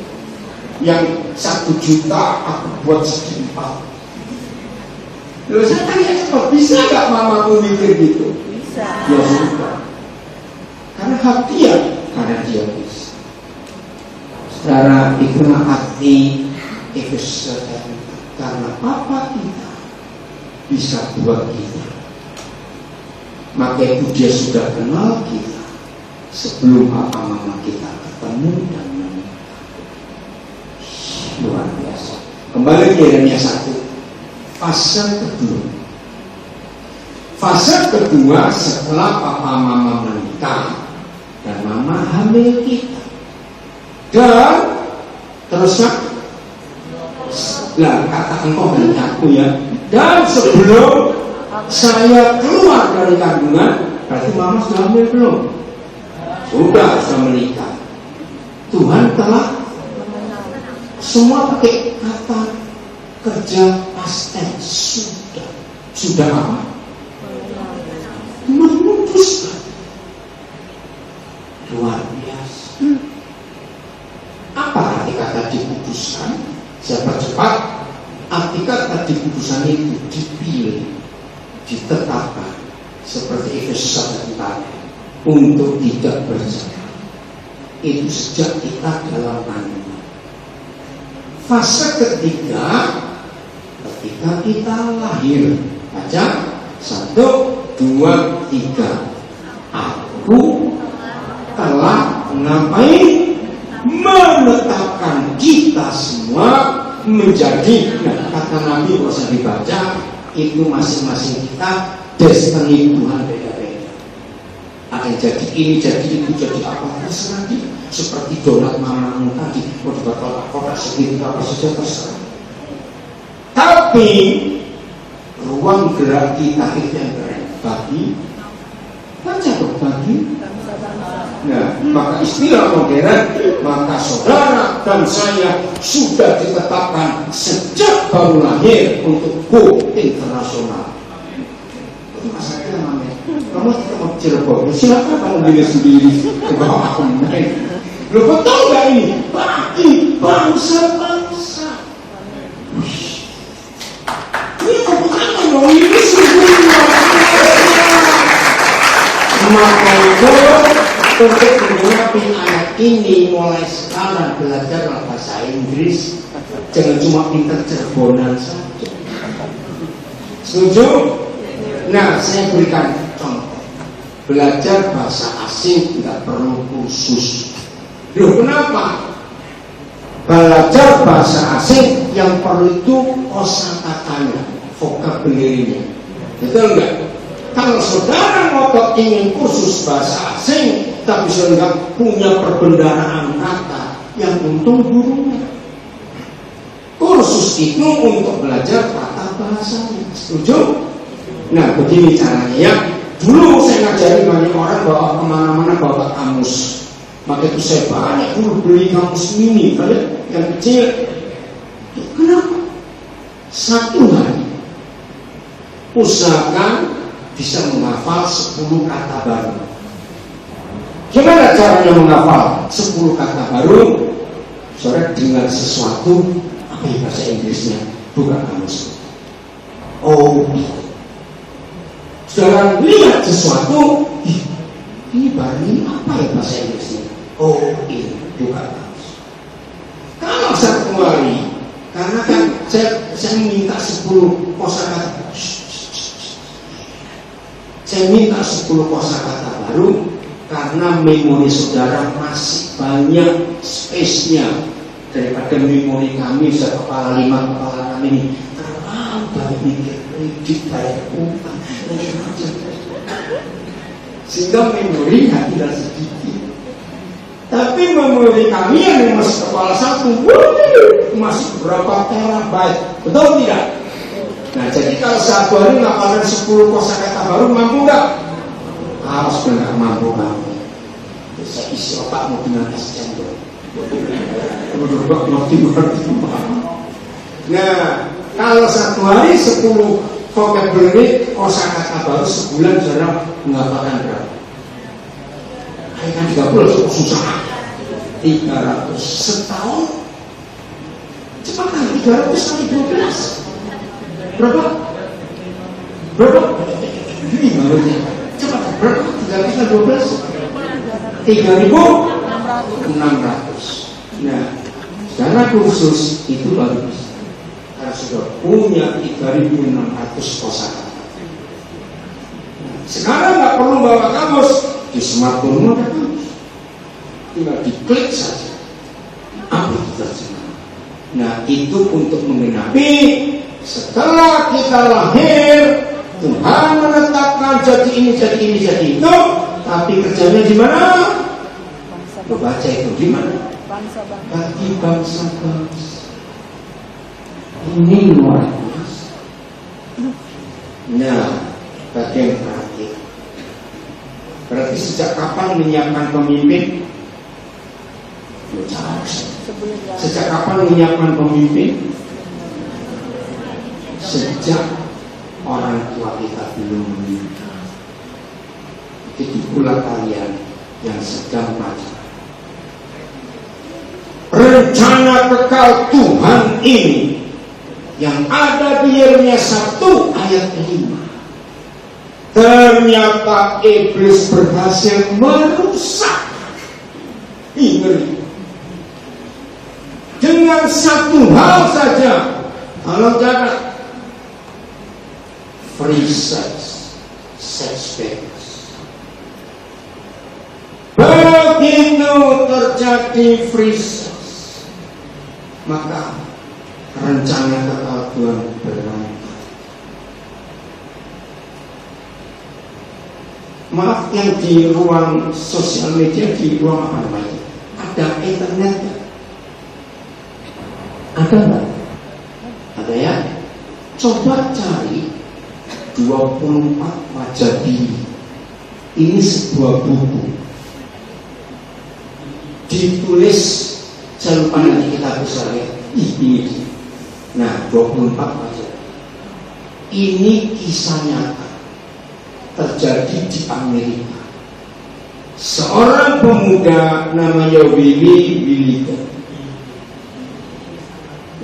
yang 1 juta aku buat segi 4. Loh, saya tanya cepat, bisa nggak mamamu mikir gitu? Bisa. Ya sudah. Karena hak dia, karena dia bisa. Saudara, itulah arti Efesus karena Papa kita bisa buat kita. Maka itu dia sudah kenal kita sebelum Papa Mama kita ketemu dan menikah. Luar biasa. Kembali ke Yeremia 1. Fase kedua. Fase kedua setelah Papa Mama menikah dan Mama hamil kita. Dan terusnya, lah kata engkau dan aku ya. Dan sebelum saya keluar dari kandungan, berarti Mama sudah hamil belum? Sudah menikah. Tuhan telah semua pakai kata kerja past tense. Sudah apa? Memutuskan. Luar biasa. Apa arti kata diputuskan? Siapa cepat? Arti kata diputuskan itu dipilih, ditetapkan, seperti Efesus 1 tadi, untuk tidak bercerai. Itu sejak kita dalam kandungan. Fase ketiga, ketika kita lahir. Baca 1, 2, 3. Aku telah ngapain? Menetapkan kita semua menjadi, nah, kata Nabi kalau saya dibaca itu masing-masing kita destiny Tuhan beda-beda. Ada yang jadi ini, jadi itu, jadi apa terserah dia. Seperti donat mamamu tadi, mau dibatal apa segitu apa saja terserah. Tapi ruang gerak kita itu yang berbagi, baca berbagi. Nah, maka istilah modern, maka saudara dan saya sudah ditetapkan sejak baru lahir untuk go internasional. Itu masalahnya namanya. Kamu tidak mau Cirebon, silakan kamu pilih sendiri. Kalau aku main, lo betul nggak ini? Bagi bangsa-bangsa. Ini apa loh? Ini sungguh maka itu untuk menggunakan ayat ini mulai sekarang belajar bahasa Inggris, jangan cuma pintar Cirebonan saja. Setuju? Nah, saya berikan contoh. Belajar bahasa asing tidak perlu kursus. Loh, kenapa? Belajar bahasa asing yang perlu itu kosakatanya, vocabulary-nya. Betul enggak? Kalau saudara ngotot ingin kursus bahasa asing, tapi saudara punya perbendaharaan kata, yang untung gurunya. Kursus itu untuk belajar tata bahasanya. Setuju? Nah, begini caranya ya. Dulu saya ngajari banyak orang bawa kemana-mana bawa kamus. Maka itu saya banyak dulu beli kamus mini, kalian yang kecil. Kenapa? Satu hari usahakan bisa menghafal 10 kata baru. Gimana caranya menghafal 10 kata baru? Saudara dengar sesuatu, apa yang bahasa Inggrisnya? Bukan kamus. Oh, saudara lihat sesuatu, ini baru ini apa ya bahasa Inggrisnya? Oh, ini bukan kamus. Kalau satu hari, karena kan saya minta 10 kosakata. Saya minta 10 kosakata baru karena memori saudara masih banyak space-nya daripada memori kami sekepala 5 kepala kami ini terlalu banyak mikir kredit bayar utang sehingga memori tidak sedikit. Tapi memori kami yang masih kepala 1 masih berapa terabyte, betul tidak? Nah, jadi kalau satu hari ngapalin 10 kosakata baru mampu nggak? Harus benar mampu kamu. Saya isi otakmu dengan es cendol. Nah, kalau satu hari 10 vocabulary kosakata baru sebulan saudara menghafalkan berapa? Kan 30 susah. 300 setahun. Cepat kan 300 kali 12. Berapa? Ini barunya. Cepat, berapa? 312? 3.600. Nah, secara kursus itu baru bisa. Karena Karena sudah punya 3.600 kosakata. Sekarang nggak perlu bawa kamus, di smartphone ada kamus, tinggal diklik saja apa itu terjemahan. Nah itu untuk menggenapi setelah kita lahir Tuhan menetapkan jadi ini, jadi ini, jadi itu, tapi kerjanya di mana? Baca itu di mana? Bagi bangsa-bangsa. Ini luar biasa. Nah, bagian terakhir. Berarti sejak kapan menyiapkan pemimpin? Sejak kapan menyiapkan pemimpin? Sejak orang tua kita belum menikah. Itu pula kalian yang sedang baca. Rencana kekal Tuhan ini yang ada di Yeremia 1 ayat 5. Ternyata iblis berhasil merusak. Ini dengan satu hal saja. Kalau jangan free sex, sex bebas. Begitu terjadi free sex, maka rencana kekal Tuhan berantakan. Maaf, yang di ruang sosial media, di ruang apa namanya, ada internet? Ada nggak? Ada ya? Coba cari 24 wajah bini. Ini sebuah buku, ditulis, saya lupa nanti kita bisa lihat. Ini. Nah, 24 wajah. Ini kisah nyata terjadi di Amerika. Seorang pemuda namanya Willie.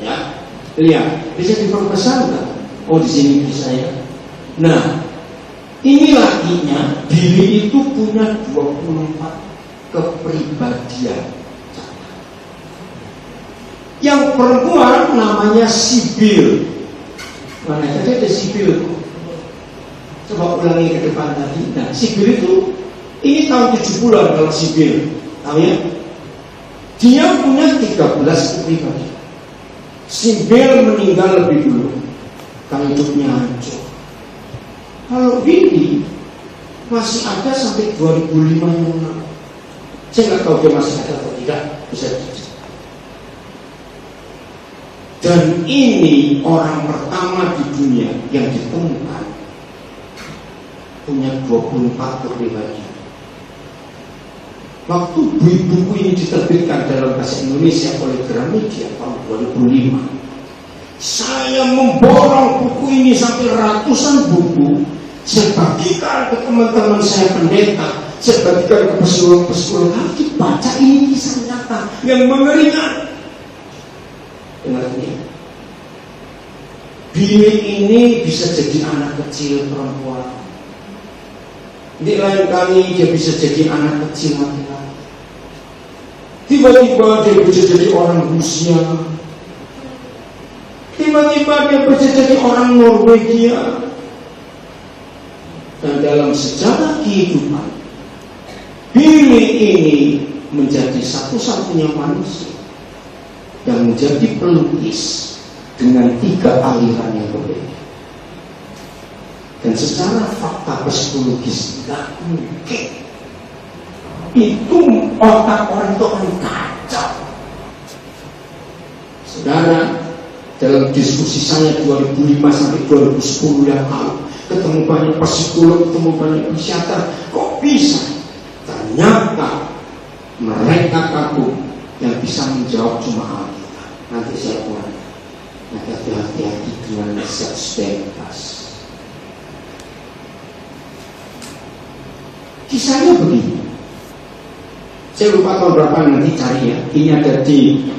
Ya, lihat, bisa diperbesar nggak? Oh, di sini kisahnya. Nah, ini lakinya, Billy itu punya 24 kepribadian. Yang perempuan namanya Sibyl. Mana tadi ada Sibyl? Coba ulangi ke depan tadi. Nah, Sibyl itu, ini tahun 70-an kalau Sibyl, tahu ya? Dia punya 13 kepribadian. Sibyl meninggal lebih dulu, karena hidupnya hancur. Kalau Billy masih ada sampai 2005 yang lalu. Saya nggak tahu dia masih ada atau tidak, bisa dicek. Dan ini orang pertama di dunia yang ditemukan punya 24 kepribadian. Waktu buku ini diterbitkan dalam bahasa Indonesia oleh Gramedia tahun 2005, saya memborong buku ini sampai ratusan buku. Saya bagikan ke teman-teman saya pendeta, saya bagikan ke pesulung-pesulung. Harus dibaca, ini kisah nyata yang mengerikan. Dengar ini, Billy ini bisa jadi anak kecil perempuan. Di lain kali dia bisa jadi anak kecil laki-laki. Tiba-tiba dia bisa jadi orang Rusia. Tiba-tiba dia bisa jadi orang Norwegia. Dan dalam sejarah kehidupan, Billy ini menjadi satu-satunya manusia yang menjadi pelukis dengan 3 aliran yang berbeda. Dan secara fakta psikologis tidak mungkin itu otak orang itu akan kacau. Saudara, dalam diskusi saya 2005 sampai 2010 yang lalu, ketemu banyak psikolog, ketemu banyak psikiater, kok bisa? Ternyata mereka kagum, yang bisa menjawab cuma Alkitab. Nanti saya ulang. Hati-hati dengan seks bebas. Kisahnya begini. Saya lupa tahun berapa, nanti cari ya. Ini ada di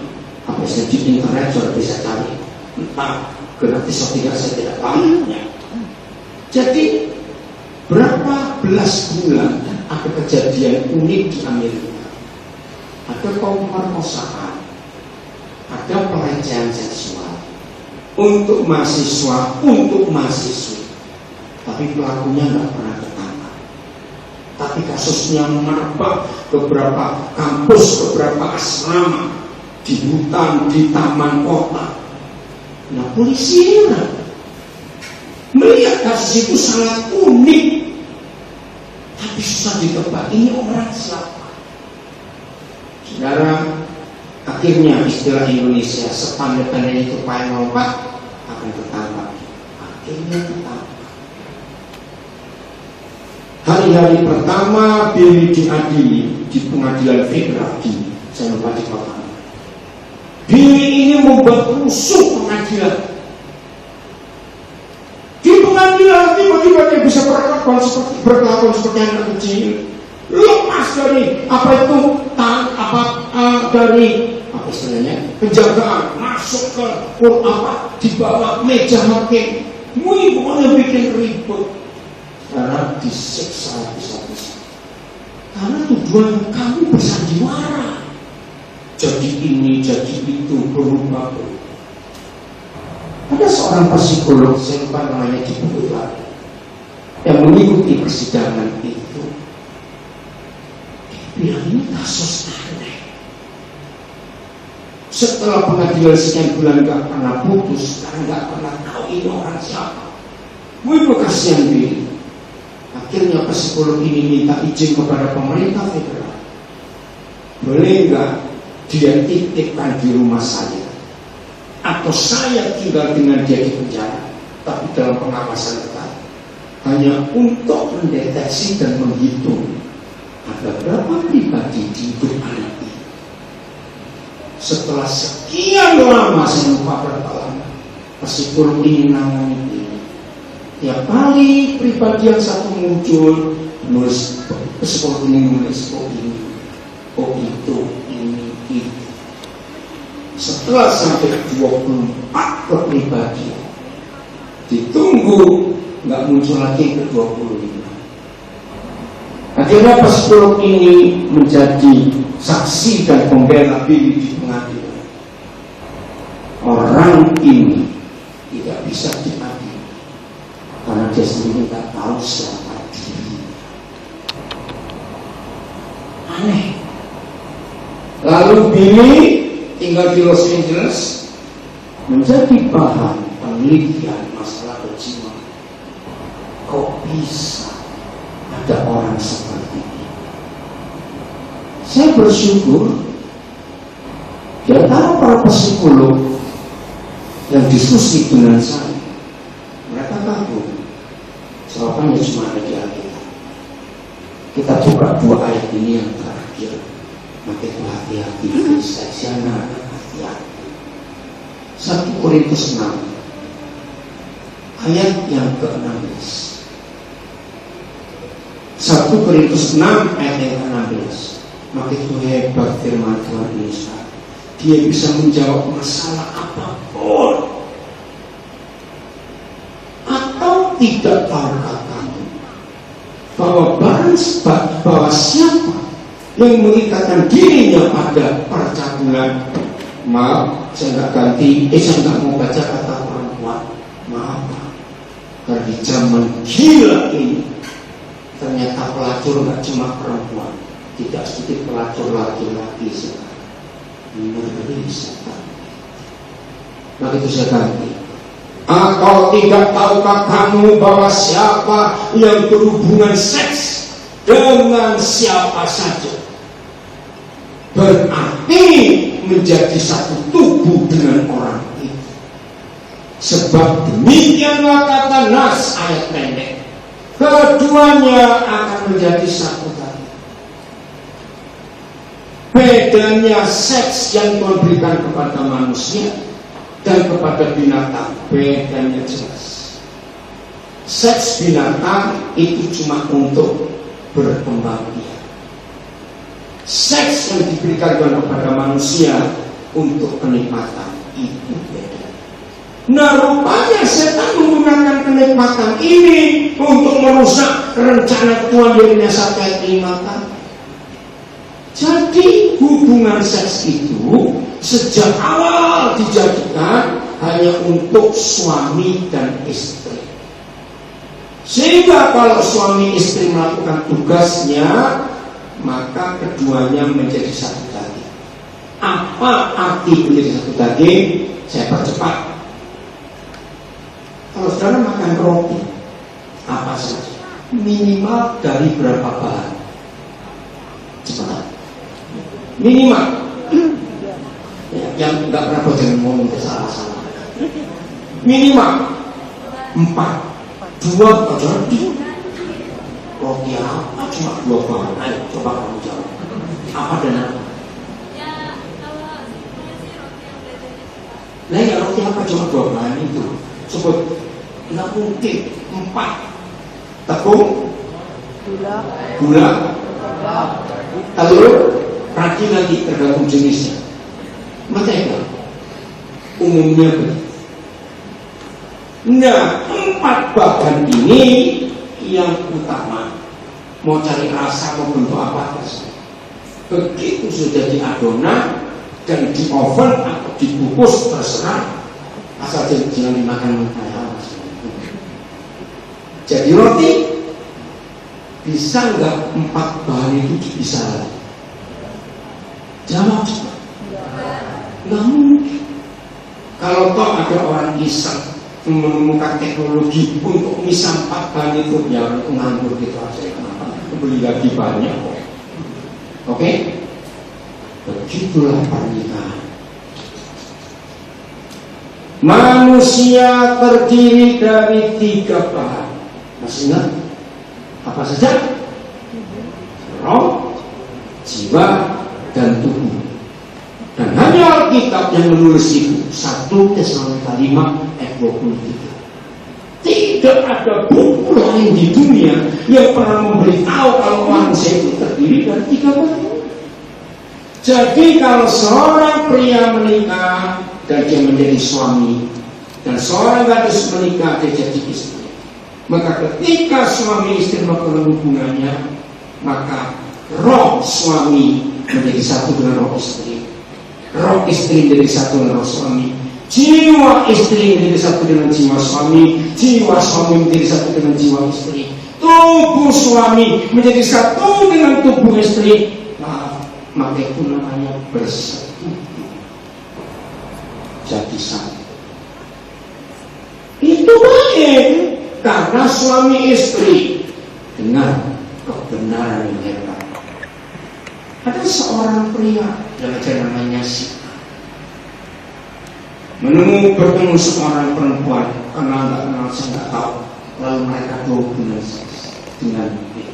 di internet, sudah bisa cari. Entah gratis atau tidak, saya tidak tahu. Jadi berapa belas bulan ada kejadian unik di Amerika. Ada pemerkosaan, ada pelecehan seksual, untuk mahasiswa, untuk mahasiswi, tapi pelakunya nggak pernah ketangkap. Tapi kasusnya merebak beberapa kampus, beberapa asrama, di hutan, di taman kota. Nah, polisi melihat kasus itu sangat unik, tapi susah ditebak ini orang siapa. Saudara, akhirnya istilah Indonesia sepandai-pandai itu payah melompat akan ketangkap. Akhirnya ketangkap. Hari-hari pertama Billy diadili di pengadilan federal di saya lupa di kota. Billy ini membuat rusuh pengadilan. Di pengadilan tiba-tiba dia bisa berkelakuan seperti anak kecil. Lepas dari apa itu dari apa istilahnya penjagaan, masuk ke di bawah meja hakim. Pokoknya bikin ribut. Karena disiksa habis-habisan. Karena tujuan kamu bersandiwara. Jadi ini, jadi itu, berubah. Ada seorang psikolog, saya lupa namanya di buku lagi, yang mengikuti persidangan itu. Dia bilang ini kasus aneh. Setelah pengadilan sekian bulan gak pernah putus, karena gak pernah tahu ini orang siapa. Kasihan diri. Akhirnya psikolog ini minta izin kepada pemerintah federal. Boleh nggak dia titipkan di rumah saya, atau saya tinggal dengan dia di penjara, tapi dalam pengawasan ketat, hanya untuk mendeteksi dan menghitung ada berapa pribadi di hidup anak ini. Setelah sekian lama, saya lupa berapa lama, psikolog ini nangani ini. Tiap kali pribadi yang satu muncul, nulis psikolog ini nulis ini, ini. Setelah sampai 24 pribadi, ditunggu nggak muncul lagi ke 25. Akhirnya psikolog ini menjadi saksi dan pembela Billy di pengadilan. Orang ini tidak bisa diadili karena dia sendiri tak tahu siapa diri. Aneh. Lalu Billy tinggal di Los Angeles, menjadi bahan penelitian masalah kejiwaan. Kok bisa ada orang seperti ini? Saya bersyukur di antara para psikolog yang diskusi dengan saya, mereka tahu jawabannya cuma ada di Alkitab. Kita coba 2 ayat ini yang terakhir. Maka hati-hati, jangan hati-hati. 1 Korintus 6 ayat yang ke-16. 1 Korintus 6 ayat yang ke-16. Maka itu hebat firman Tuhan Yesus. Dia bisa menjawab masalah apapun. Atau tidak tahukah kamu bahwa siapa yang mengikatkan dirinya pada percabulan, maaf, saya nggak mau baca kata perempuan, maaf, karena di zaman gila ini ternyata pelacur nggak cuma perempuan, tidak sedikit pelacur laki-laki sekarang. Ini setan. Maka itu saya ganti. Atau tidak tahukah kamu bahwa siapa yang berhubungan seks dengan siapa saja berarti menjadi satu tubuh dengan orang itu. Sebab demikianlah kata nas ayat pendek, keduanya akan menjadi satu tadi. Bedanya seks yang Tuhan berikan kepada manusia dan kepada binatang, bedanya jelas. Seks binatang itu cuma untuk berkembang biak. Seks yang diberikan kepada manusia untuk kenikmatan, itu beda. Nah, rupanya setan menggunakan kenikmatan ini untuk merusak rencana Tuhan dirinya sampai 5 kali. Jadi hubungan seks itu sejak awal dijadikan hanya untuk suami dan istri. Sehingga kalau suami istri melakukan tugasnya, maka keduanya menjadi satu daging. Apa arti menjadi satu daging? Saya percepat. Kalau saudara makan roti, apa saja, minimal dari berapa bahan? Cepat. Minimal. Ya, yang nggak pernah jangan ngomong salah-salah. Minimal 4. 2 aja. Roti apa cuma 2 bahan? Ayo coba kamu jawab. Apa dan apa? Ya kalau sebetulnya sih roti yang beda. Nah ya roti apa cuma 2 bahan itu? Sebut. Nggak mungkin 4. Tepung, gula, telur, ragi lagi tergantung jenisnya. Mentega umumnya begitu. Nah, 4 bahan ini yang utama. Mau cari rasa mau bentuk apa terserah. Begitu sudah di adonan dan di oven atau dibungkus terserah, asal jangan dimakan mentah. Jadi roti bisa nggak 4 bahan itu bisa? Jawab cepat. Nggak mungkin. Kalau toh ada orang iseng menemukan teknologi untuk bisa 4 bahan itu, ya itu nganggur gitu aja. Kenapa? Beli lagi banyak. Oke? Begitulah pernikahan. Manusia terdiri dari 3 bahan. Masih ingat? Apa saja? Roh, jiwa, dan tubuh. Dan hanya Alkitab yang menulis itu. 1 Tesalonika 5 ayat 23. Tidak ada buku lain di dunia yang pernah memberitahu kalau manusia itu terdiri dari 3 bahan. Jadi kalau seorang pria menikah dan dia menjadi suami, dan seorang gadis menikah dia jadi istri, maka ketika suami istri melakukan hubungannya, maka roh suami menjadi satu dengan roh istri, roh istri menjadi satu dengan roh suami, jiwa istri menjadi satu dengan jiwa suami, jiwa suami menjadi satu dengan jiwa istri, tubuh suami menjadi satu dengan tubuh istri. Maka itu namanya bersatu, jadi satu. Itu baik. Karena suami istri dengan kebenaran yang hebat. Ada seorang pria yang namanya si bertemu seorang perempuan, kenal nggak kenal saya nggak tahu. Lalu mereka berhubungan dengan dia,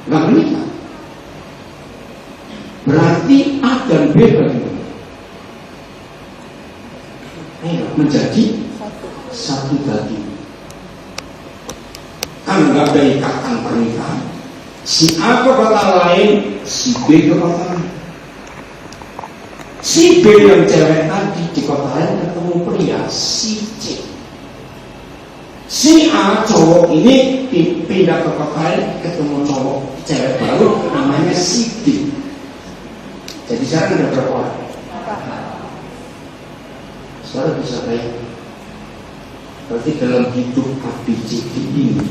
nggak menikah. Berarti A dan B bagaimana? Menjadi satu daging. Kan nggak ada ikatan pernikahan. Si A ke kota lain, si B ke kota lain. Si B yang cewek tadi di kota lain ketemu pria, si C. Si A cowok ini pindah ke kota lain ketemu cowok cewek baru namanya si D. Jadi sekarang ada berapa orang? Saudara bisa bayangkan. Berarti dalam hidup ABCD ini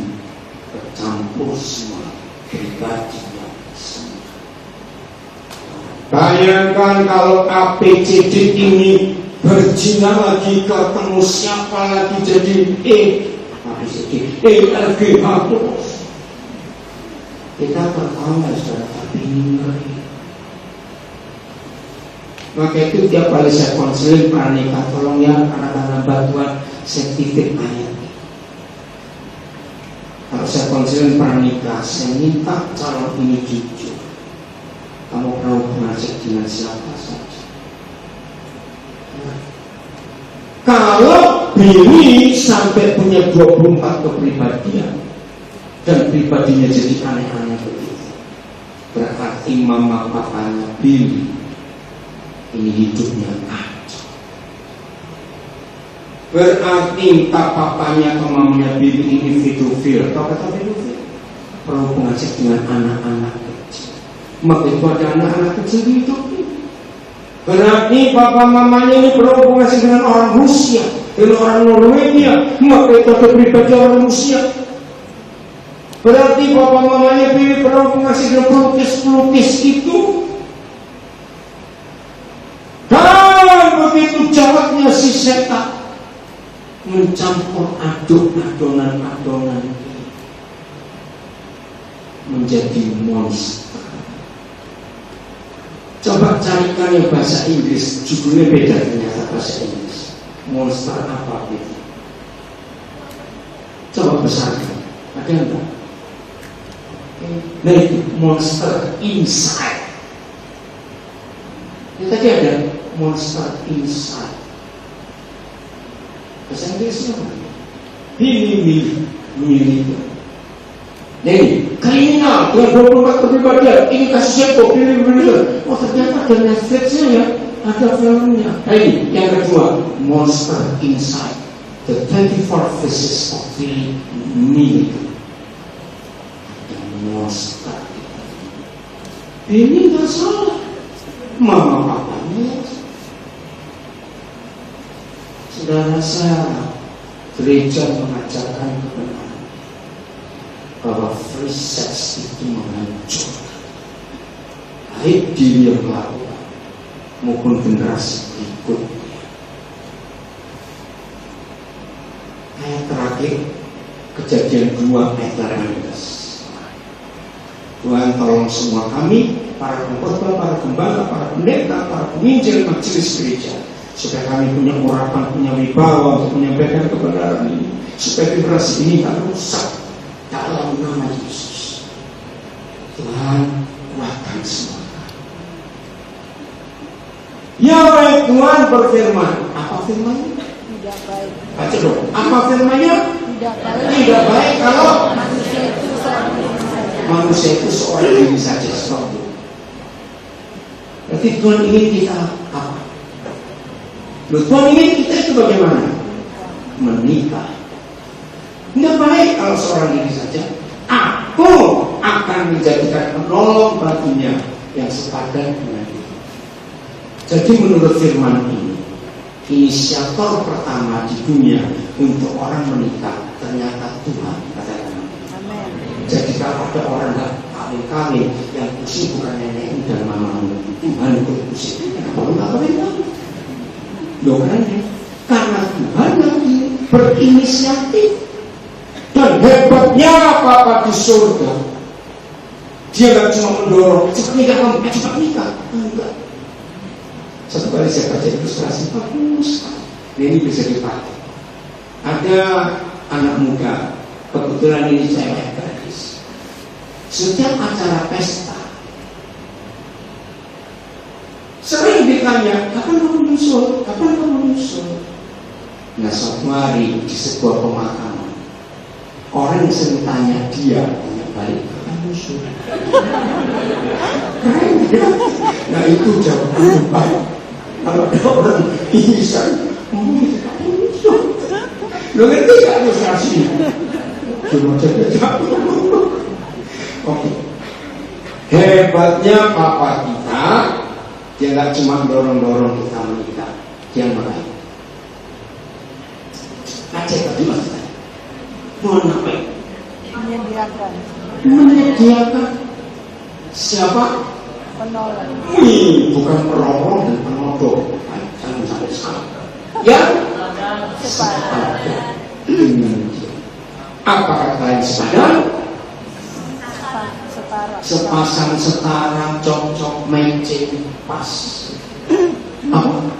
bercampur semua pribadinya semua. Bayangkan kalau ABCD ini berzina lagi, ketemu siapa lagi jadi ABCD, LGH terus. Kita pertama saudara, tapi ini ngeri. Maka itu tiap kali saya konseling pranikah, tolong ya karena bantuan sertifikat ayat. Kalau saya konseling pranikah, saya minta calon ini jujur. Kamu pernah mengajak dengan siapa saja. Kalau Billy sampai punya 24 kepribadian dan pribadinya jadi aneh-aneh begitu, berarti mama papanya Billy ini hidupnya kacau. Berarti papanya atau mamanya Billy ini pedofil. Tahu kata pedofil? Perhubungan seks dengan anak-anak kecil. Maka itu ada anak-anak kecil di hidup ini. Berarti papa mamanya ini berhubungan dengan orang Rusia, dengan orang Norwegia, metode pribadi orang Rusia. Berarti papa mamanya berhubungan dengan pelukis-pelukis itu. Dan begitu jahatnya si setan mencampur aduk adonan-adonan menjadi monster. Coba carikan yang bahasa Inggris, judulnya beda ternyata bahasa Inggris. Monster apa itu? Coba besarkan, ada enggak? Nah itu monster inside. Ini tadi ada monster inside. Bahasa Inggrisnya apa? Ini nih, kriminal dengan 24 kepribadian. Ini kasusnya kok pilih-pilih. Oh ternyata ada Netflixnya ya, ada filmnya. Ini yang kedua, Monster Inside, The 24 Faces of the Meaning. Monster ini nggak salah, mama papanya. Saudara-saudara, gereja mengajarkan kebenaran bahwa free sex itu menghancurkan baik diri yang melakukan maupun generasi berikutnya. Ayat terakhir Kejadian 2 ayat 18. Tuhan tolong semua kami, para pengkhotbah, para gembala, para pendeta, para penginjil majelis gereja, supaya kami punya urapan, punya wibawa untuk menyampaikan kebenaran ini, supaya generasi ini tak rusak dalam nama Yesus. Tuhan kuatkan semua. Ya baik, Tuhan berfirman. Apa firman-Nya? Tidak baik. Baca dong. Apa firman-Nya? Tidak baik. Tidak baik kalau manusia itu seorang manusia itu seorang diri diri saja. saja. Stop. Berarti Tuhan ingin kita apa? Loh, Tuhan ingin kita itu bagaimana? Menikah. Tidak baik kalau seorang diri saja. Aku akan menjadikan penolong baginya yang sepadan dengan dia. Jadi menurut firman ini, inisiator pertama di dunia untuk orang menikah ternyata Tuhan. Katakan. Amin. Jadi kalau ada orang nggak kawin-kawin, yang pusing bukan nenekmu dan mamamu, Tuhan itu pusing. Kenapa lu nggak kawin-kawin? Loh kan? Karena Tuhan yang berinisiatif. Dan hebatnya Bapa di surga, dia gak cuma mendorong cepat nikah kamu, cepat nikah. Enggak. Satu kali saya baca ilustrasi bagus. Ini bisa dipakai. Ada anak muda, kebetulan ini cewek gadis. Setiap acara pesta sering ditanya, kapan kamu nyusul? Kapan kamu nyusul? Nah suatu hari di sebuah pemakaman, orang yang sering tanya dia tanya balik, kapan nyusul? Nah itu jawaban. Kalau ada orang ini saya ngomong kapan nyusul? Lo ngerti gak ilustrasi? Cuma jaga. Oke. Hebatnya Papa kita, dia nggak cuma dorong-dorong kita menikah, dia meraih. Aceh tadi maksudnya, mohon apa? Menyediakan. Siapa? Penolong. Bukan perorong dan penodong. Jangan sampai salah. Yang sepadan dengan dia. Apa kata yang sepadan? Sepasang setara, cocok, matching, pas. Apa?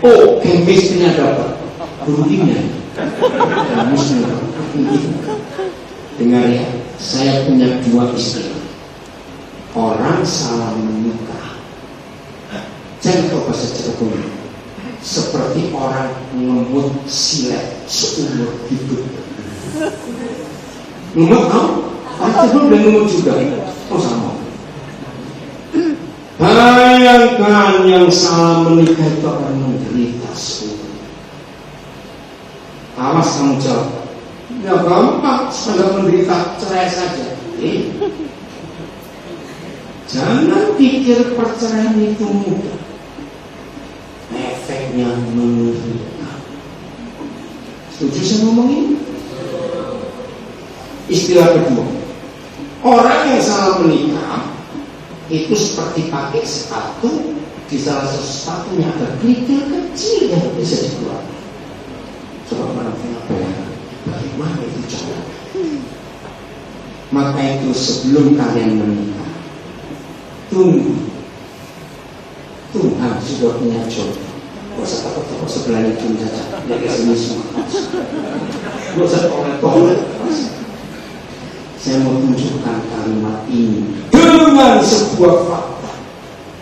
Oh, chemistry-nya dapat. Ruginya. Dengar ya, saya punya 2 istilah. Orang salah menikah, jangan kau bahasa Cirebon, seperti orang ngemut silet seumur hidup. Ngemut tau? Orang Cirebon udah ngemut juga. Oh sama. Bayangkan yang salah menikah itu akan menderita seumur. Awas kamu jawab. Ya gampang, sudah menderita, cerai saja. Jangan pikir perceraian itu mudah. Efeknya mengerikan. Setuju saya ngomong ini? Istilah kedua, orang yang salah menikah itu seperti pakai sepatu, di salah satu sepatunya ada kerikil kecil yang bisa dikeluarkan. Coba mana bayangkan bagaimana itu cara. Maka itu sebelum kalian menikah, tunggu Tuhan sudah punya jodoh. Gak usah takut-takut sebelahnya cuma saja. Dia kesini semua. Gak usah tolak-tolak. Saya mau tunjukkan kalimat ini dengan sebuah fakta.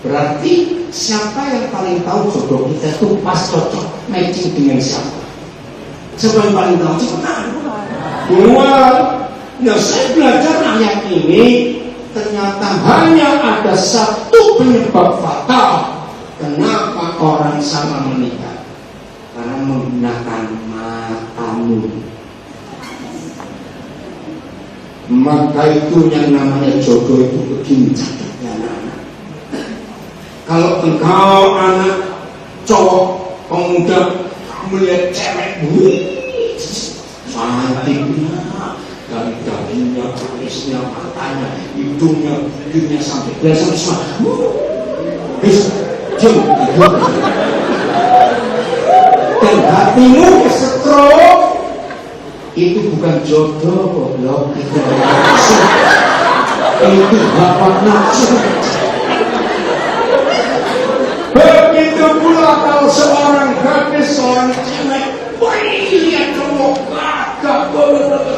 Berarti siapa yang paling tahu jodoh kita itu pas cocok matching dengan siapa? Siapa yang paling tahu? Cepetan. Keluar. Nah, saya belajar ayat ini, ternyata hanya ada satu penyebab fatal kenapa orang salah menikah, karena menggunakan matamu. Maka itu yang namanya jodoh itu begini catatnya, anak-anak. Kalau engkau anak cowok pemuda melihat cewek, cantiknya, dari dahinya, alisnya, matanya, hidungnya, bibirnya sampai belasan semua. Jom, dan hatimu kesetruk, itu bukan jodoh, goblok. Itu bapak nafsu. Begitu pula kalau seorang gadis, seorang cewek, lihat cowok gagah,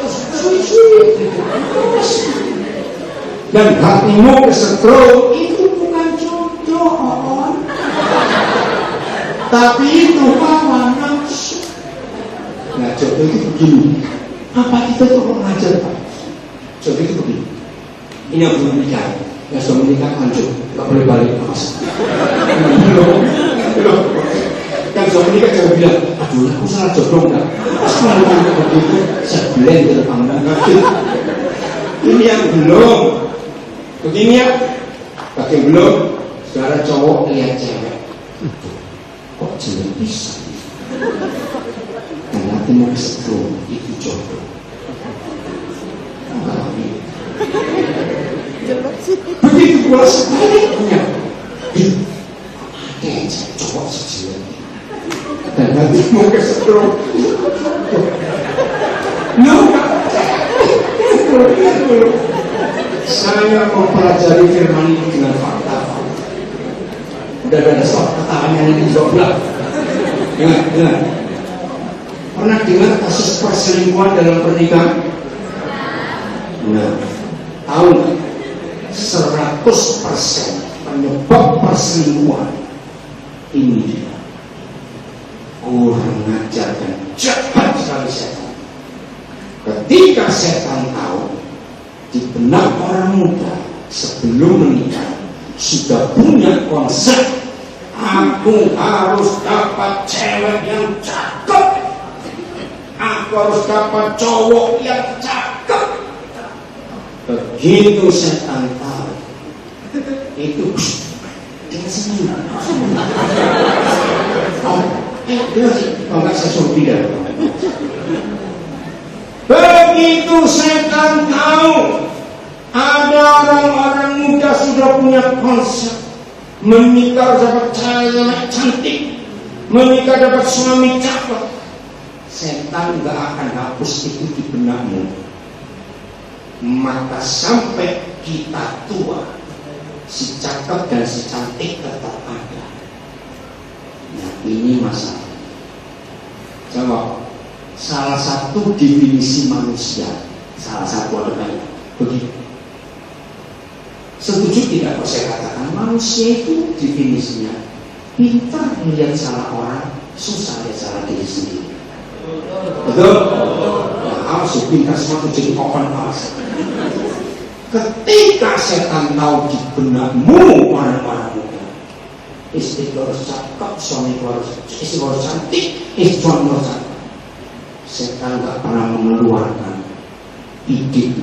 dan hatimu kesetruk, itu bukan jodoh, tapi itu hawa nafsu. Nah, jodoh itu begini. Apa kita tuh mengajar Pak? Jodoh itu begini. Ini yang belum menikah, yang sudah menikah hancur, nggak boleh balik mas. Belum. Yang sudah menikah jangan bilang, aduh aku salah jodoh enggak? Kalau begitu, saya blend ke depan nggak. Ini yang belum. Begini ya, bagi yang belum. Saudara cowok lihat cewek, kok jelek bisa? Dan nanti mau kesetrum, itu jodoh. Begitu pula sebaliknya. Ada cowok sejelek, dan nanti mau kesetrum. Lihat dulu. Saya mempelajari firman ini dengan fakta. Udah ada soal pertanyaan ini jawablah. Dengar. Pernah dengar kasus perselingkuhan dalam pernikahan? Nah, tahu nggak? 100% penyebab perselingkuhan ini dia kurang ajar dan jahat sekali setan. Ketika setan tahu di benak orang muda sebelum menikah sudah punya konsep, aku harus dapat cewek yang cakep, aku harus dapat cowok yang cakep. Begitu setan tahu itu, dia senang. Dia sih, kalau nggak saya suruh tidak. Begitu setan tahu ada orang-orang muda sudah punya konsep, menikah dapat cewek cantik, menikah dapat suami cakep, setan gak akan hapus itu di benakmu. Maka sampai kita tua, si cakep dan si cantik tetap ada. Nah, ini masalah. Jawab. Salah satu definisi manusia, salah satu adalah begini. Setuju tidak kalau saya katakan manusia itu definisinya pintar melihat salah orang, susah lihat salah diri sendiri. Betul? Nah, harus pintar semua itu jadi open house. Ketika setan tahu di benakmu orang-orang muda, istri harus cakep, suami harus cantik, istri harus cantik. Setan tak pernah mengeluarkan ide.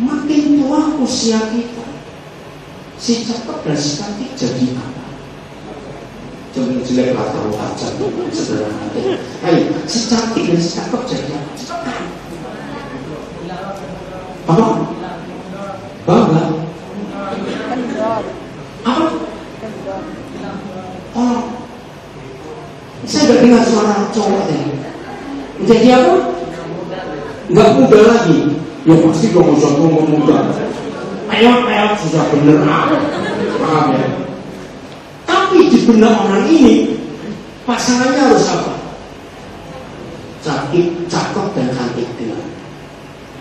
Makin tua usia kita, Si cakep dan si cantik jadi apa? Jangan jelek lah taruh aja sederhana. Ayo, si cantik dan si cakep jadi apa? Apa? Bangga? Apa? Oh, saya gak dengar suara cowok tadi. Jadi apa? Nggak muda lagi. Ya pasti dong ngomong muda. Ayo susah bener. Paham ya? Tapi di benak orang ini pasangannya harus apa? Cantik, cakep dan cantik dengan.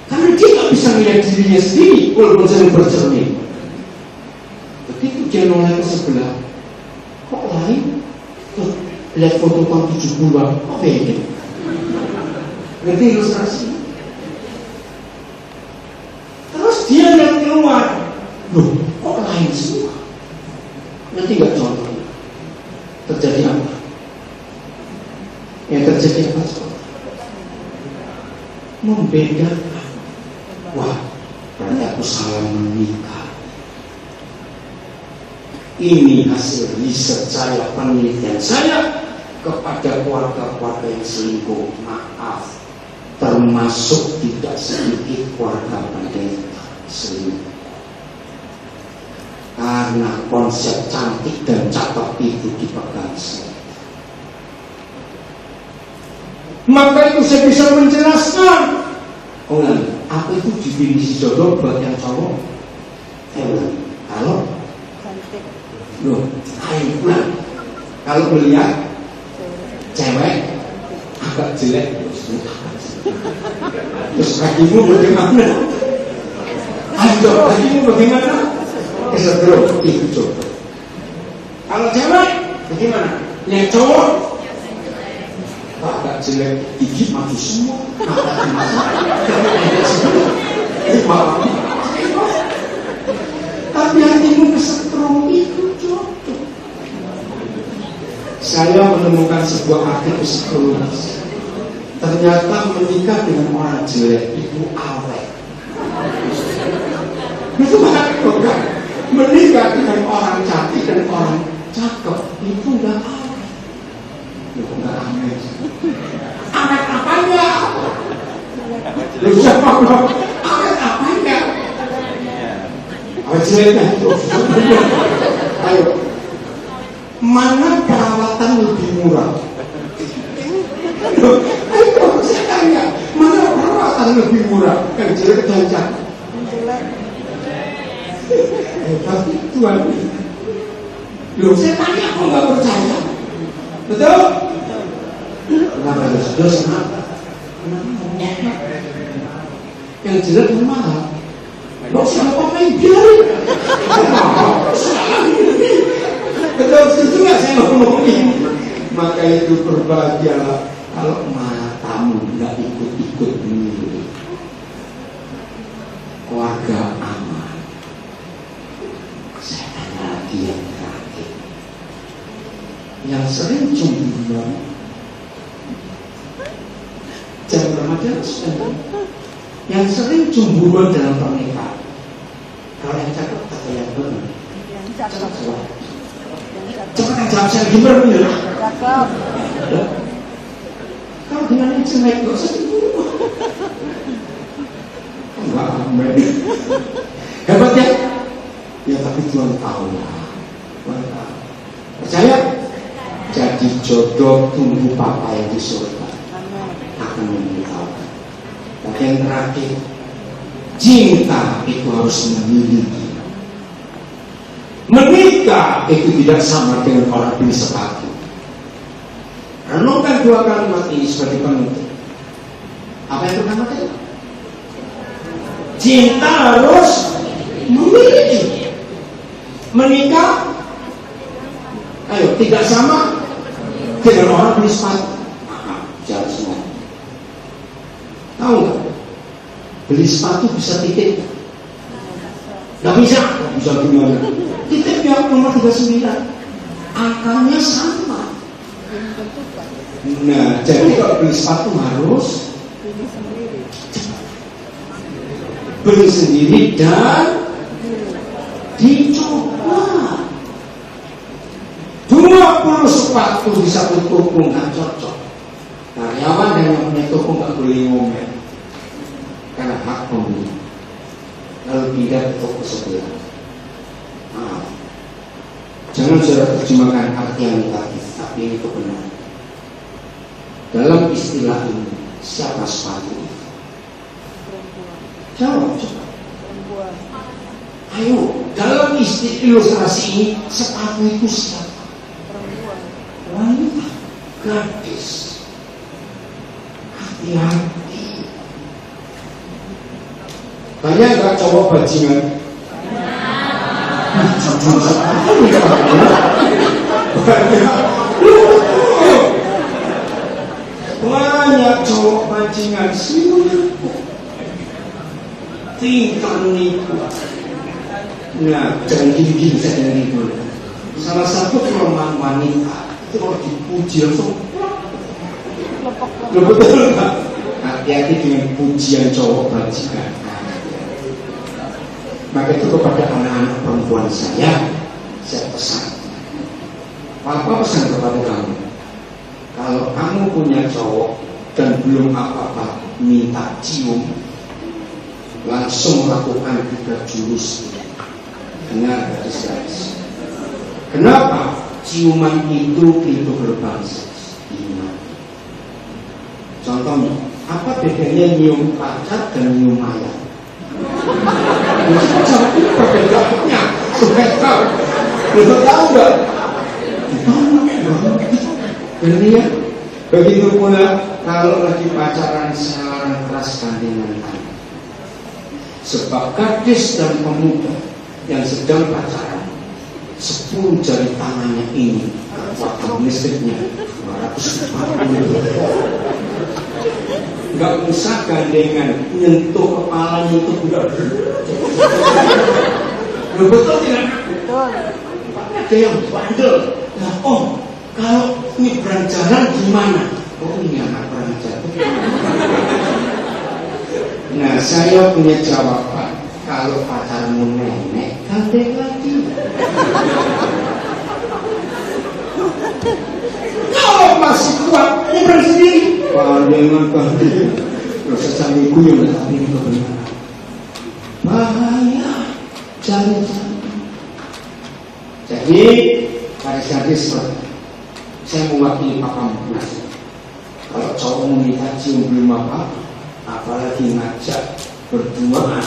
Karena dia nggak bisa melihat dirinya sendiri walaupun sering bercermin. Begitu dia noleh ke sebelah, kok lain? Tuh, lihat foto tahun 70-an, kok beda? Ngerti ilustrasi? Terus dia yang keluar, loh, kok lain semua? Nanti gak contohnya terjadi apa? Yang terjadi apa? Membedakan. Wah, berarti aku salah menikah. Ini hasil riset saya, penelitian saya kepada keluarga-keluarga yang selingkuh. Maaf, termasuk tidak sedikit keluarga pendeta selingkuh. Karena konsep cantik dan cakep itu dipegang saya. Maka itu saya bisa menjelaskan. Oh lagi, apa itu definisi jodoh buat yang cowok? Kalau loh, ayo pulang. Kalau melihat cewek agak jelek, terus kakimu bagaimana? Ayo, kakimu bagaimana? Kesedro, itu jodoh. Kalau cewek bagaimana? Yang cowok agak jelek, gigi maju semua, agak tapi hatimu kesetrum itu jodoh. Saya menemukan sebuah arti psikologis. Ternyata menikah dengan orang jelek itu awet. Itu bukan. Menikah dengan orang cantik dan orang cakep itu enggak awet. Enggak awet. Awet apanya? Lu siapa lo? Awet apanya? Awet jeleknya itu. Ayo, mana perawatan lebih murah? Ayo, saya tanya, mana perawatan lebih murah? Yang jelek dan cakep. Tapi Tuhan, loh saya tanya kok nggak percaya? Betul? Kenapa sudah kenapa? Yang jelek yang mahal. Lo siapa main biarin? Betul, setuju nggak saya ngomongin? Maka itu berbahagialah kalau matamu nggak ikut-ikut memilih keluarga aman. Saya tanya lagi yang terakhir, yang sering cemburuan, jam Ramadan sudah. Yang sering cemburuan dalam pernikahan, kalau yang cakep atau yang benar? Cepat jawab. Cepat jawab, saya gimana bener? Cakep. Kalau dengan yang jelek, gak usah cemburu. Enggak, hebat ya? Ya tapi Tuhan tahu lah. Percaya? Jadi jodoh tunggu papa yang di surga akan memberitahukan. Dan yang terakhir, cinta itu harus memiliki. Menikah itu tidak sama dengan orang beli sepatu. Renungkan dua kalimat ini sebagai penutup. Apa yang pertama tadi? Cinta harus memiliki. Menikah, ayo tidak sama dengan orang beli sepatu. Jangan semua. Tahu nggak? Beli sepatu bisa titip? Nggak bisa. Bisa gimana? Titip yang nomor 39. Angkanya sama. Nah, jadi kalau beli sepatu harus beli sendiri dan Dicoba 20 sepatu di satu toko nggak cocok. Karyawan dan yang punya toko nggak boleh ngomel karena hak pembeli. Lalu pindah ke toko sebelah. Jangan saudara terjemahkan arti yang negatif, tapi ini kebenaran. Dalam istilah ini, siapa sepatu itu? Jawab coba. Ayo, dalam ilustrasi ini, sepatu itu siapa? Wanita, gadis. Hati-hati. Banyak gak cowok bajingan? Banyak cowok bajingan sih. Tingkah nipu. Nah, jangan gini-gini saya nipu. Salah satu kelemahan wanita itu kalau dipuji langsung. Betul nggak? Hati-hati dengan pujian cowok bajingan. Maka itu kepada anak-anak perempuan saya pesan. Papa pesan kepada kamu, kalau kamu punya cowok dan belum apa-apa minta cium, langsung lakukan 3 jurus. Dengar gadis-gadis. Kenapa? Ciuman itu pintu gerbang iman. Contohnya, apa bedanya nyium pacar dan nyium ayam? Itu perbedaannya supaya tahu. Bisa tahu nggak? Kemudian begitu pula kalau lagi pacaran selarang keras gandengan tangan. Sebab gadis dan pemuda yang sedang pacaran 10 jari tangannya ini kekuatan listriknya 240. Gak usah gandengan, nyentuh kepalanya itu udah betul tidak? Betul. Ada yang bandel. Nah, kalau nyebrang jalan gimana? Ini anak perang jalan. Nah, saya punya jawaban. Kalau pacarmu nenek, gandeng lagi. Kalau masih kuat, nyebrang sendiri. Gandengan. Proses samiku yang tapi ini kebenaran. Bahaya. Jangan. Jadi, gadis-gadis, saya mewakili papa Mas. Kalau cowok minta cium belum apa, apalagi ngajak berduaan,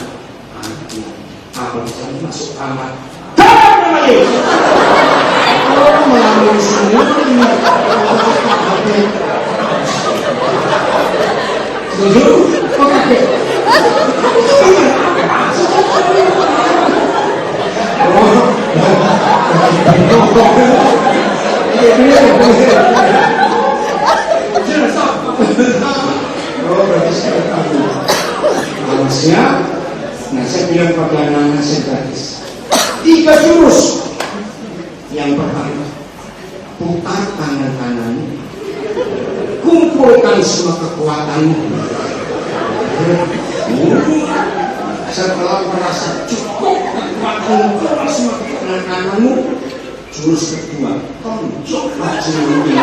apalagi masuk kamar. Oh, melalui semua ini. Setuju? Oke. Siap. Nah, saya bilang pada anak-anak saya gadis 3 jurus. Yang pertama, putar tangan kanannya, kumpulkan semua kekuatanmu. Setelah merasa cukup kekuatanmu, keluar semua tangan kananmu. Jurus kedua, tonjok bajumu ini.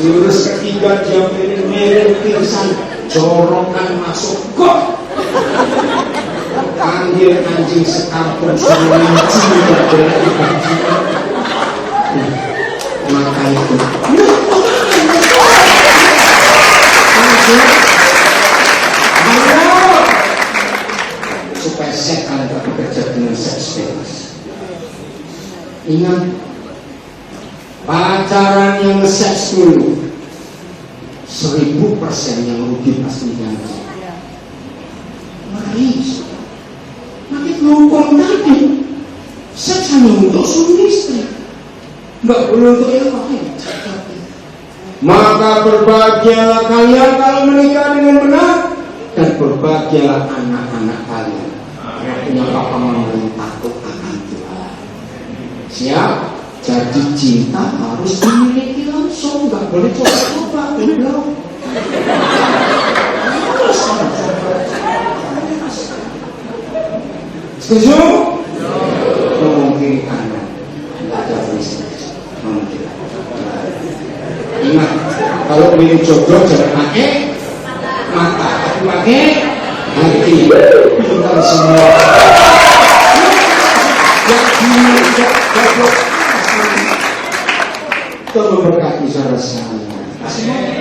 Jurus ketiga, dia miring pingsan, jorokan masuk got. Panggil anjing sekampung suruh mencuri bergerak baju. Maka itu supaya setan tak bekerja dengan seks bebas. Ingat, pacaran yang seks dulu 1000% yang rugi pasti ganti. Mari hukum tadi seks hanya untuk suami istri, nggak boleh untuk yang lain. Maka berbahagialah kalian kalau menikah dengan benar, dan berbahagialah anak-anak kalian yang punya papa mama yang takut akan Tuhan. Siap? Jadi cinta harus dimiliki langsung, nggak boleh coba-coba. Belum. Setuju? Mungkin kanan, nggak ada voice. Ingat, kalau milih jodoh jangan pakai mata, tapi pakai hati. Bukan semua. Tolong berkati saudara saya.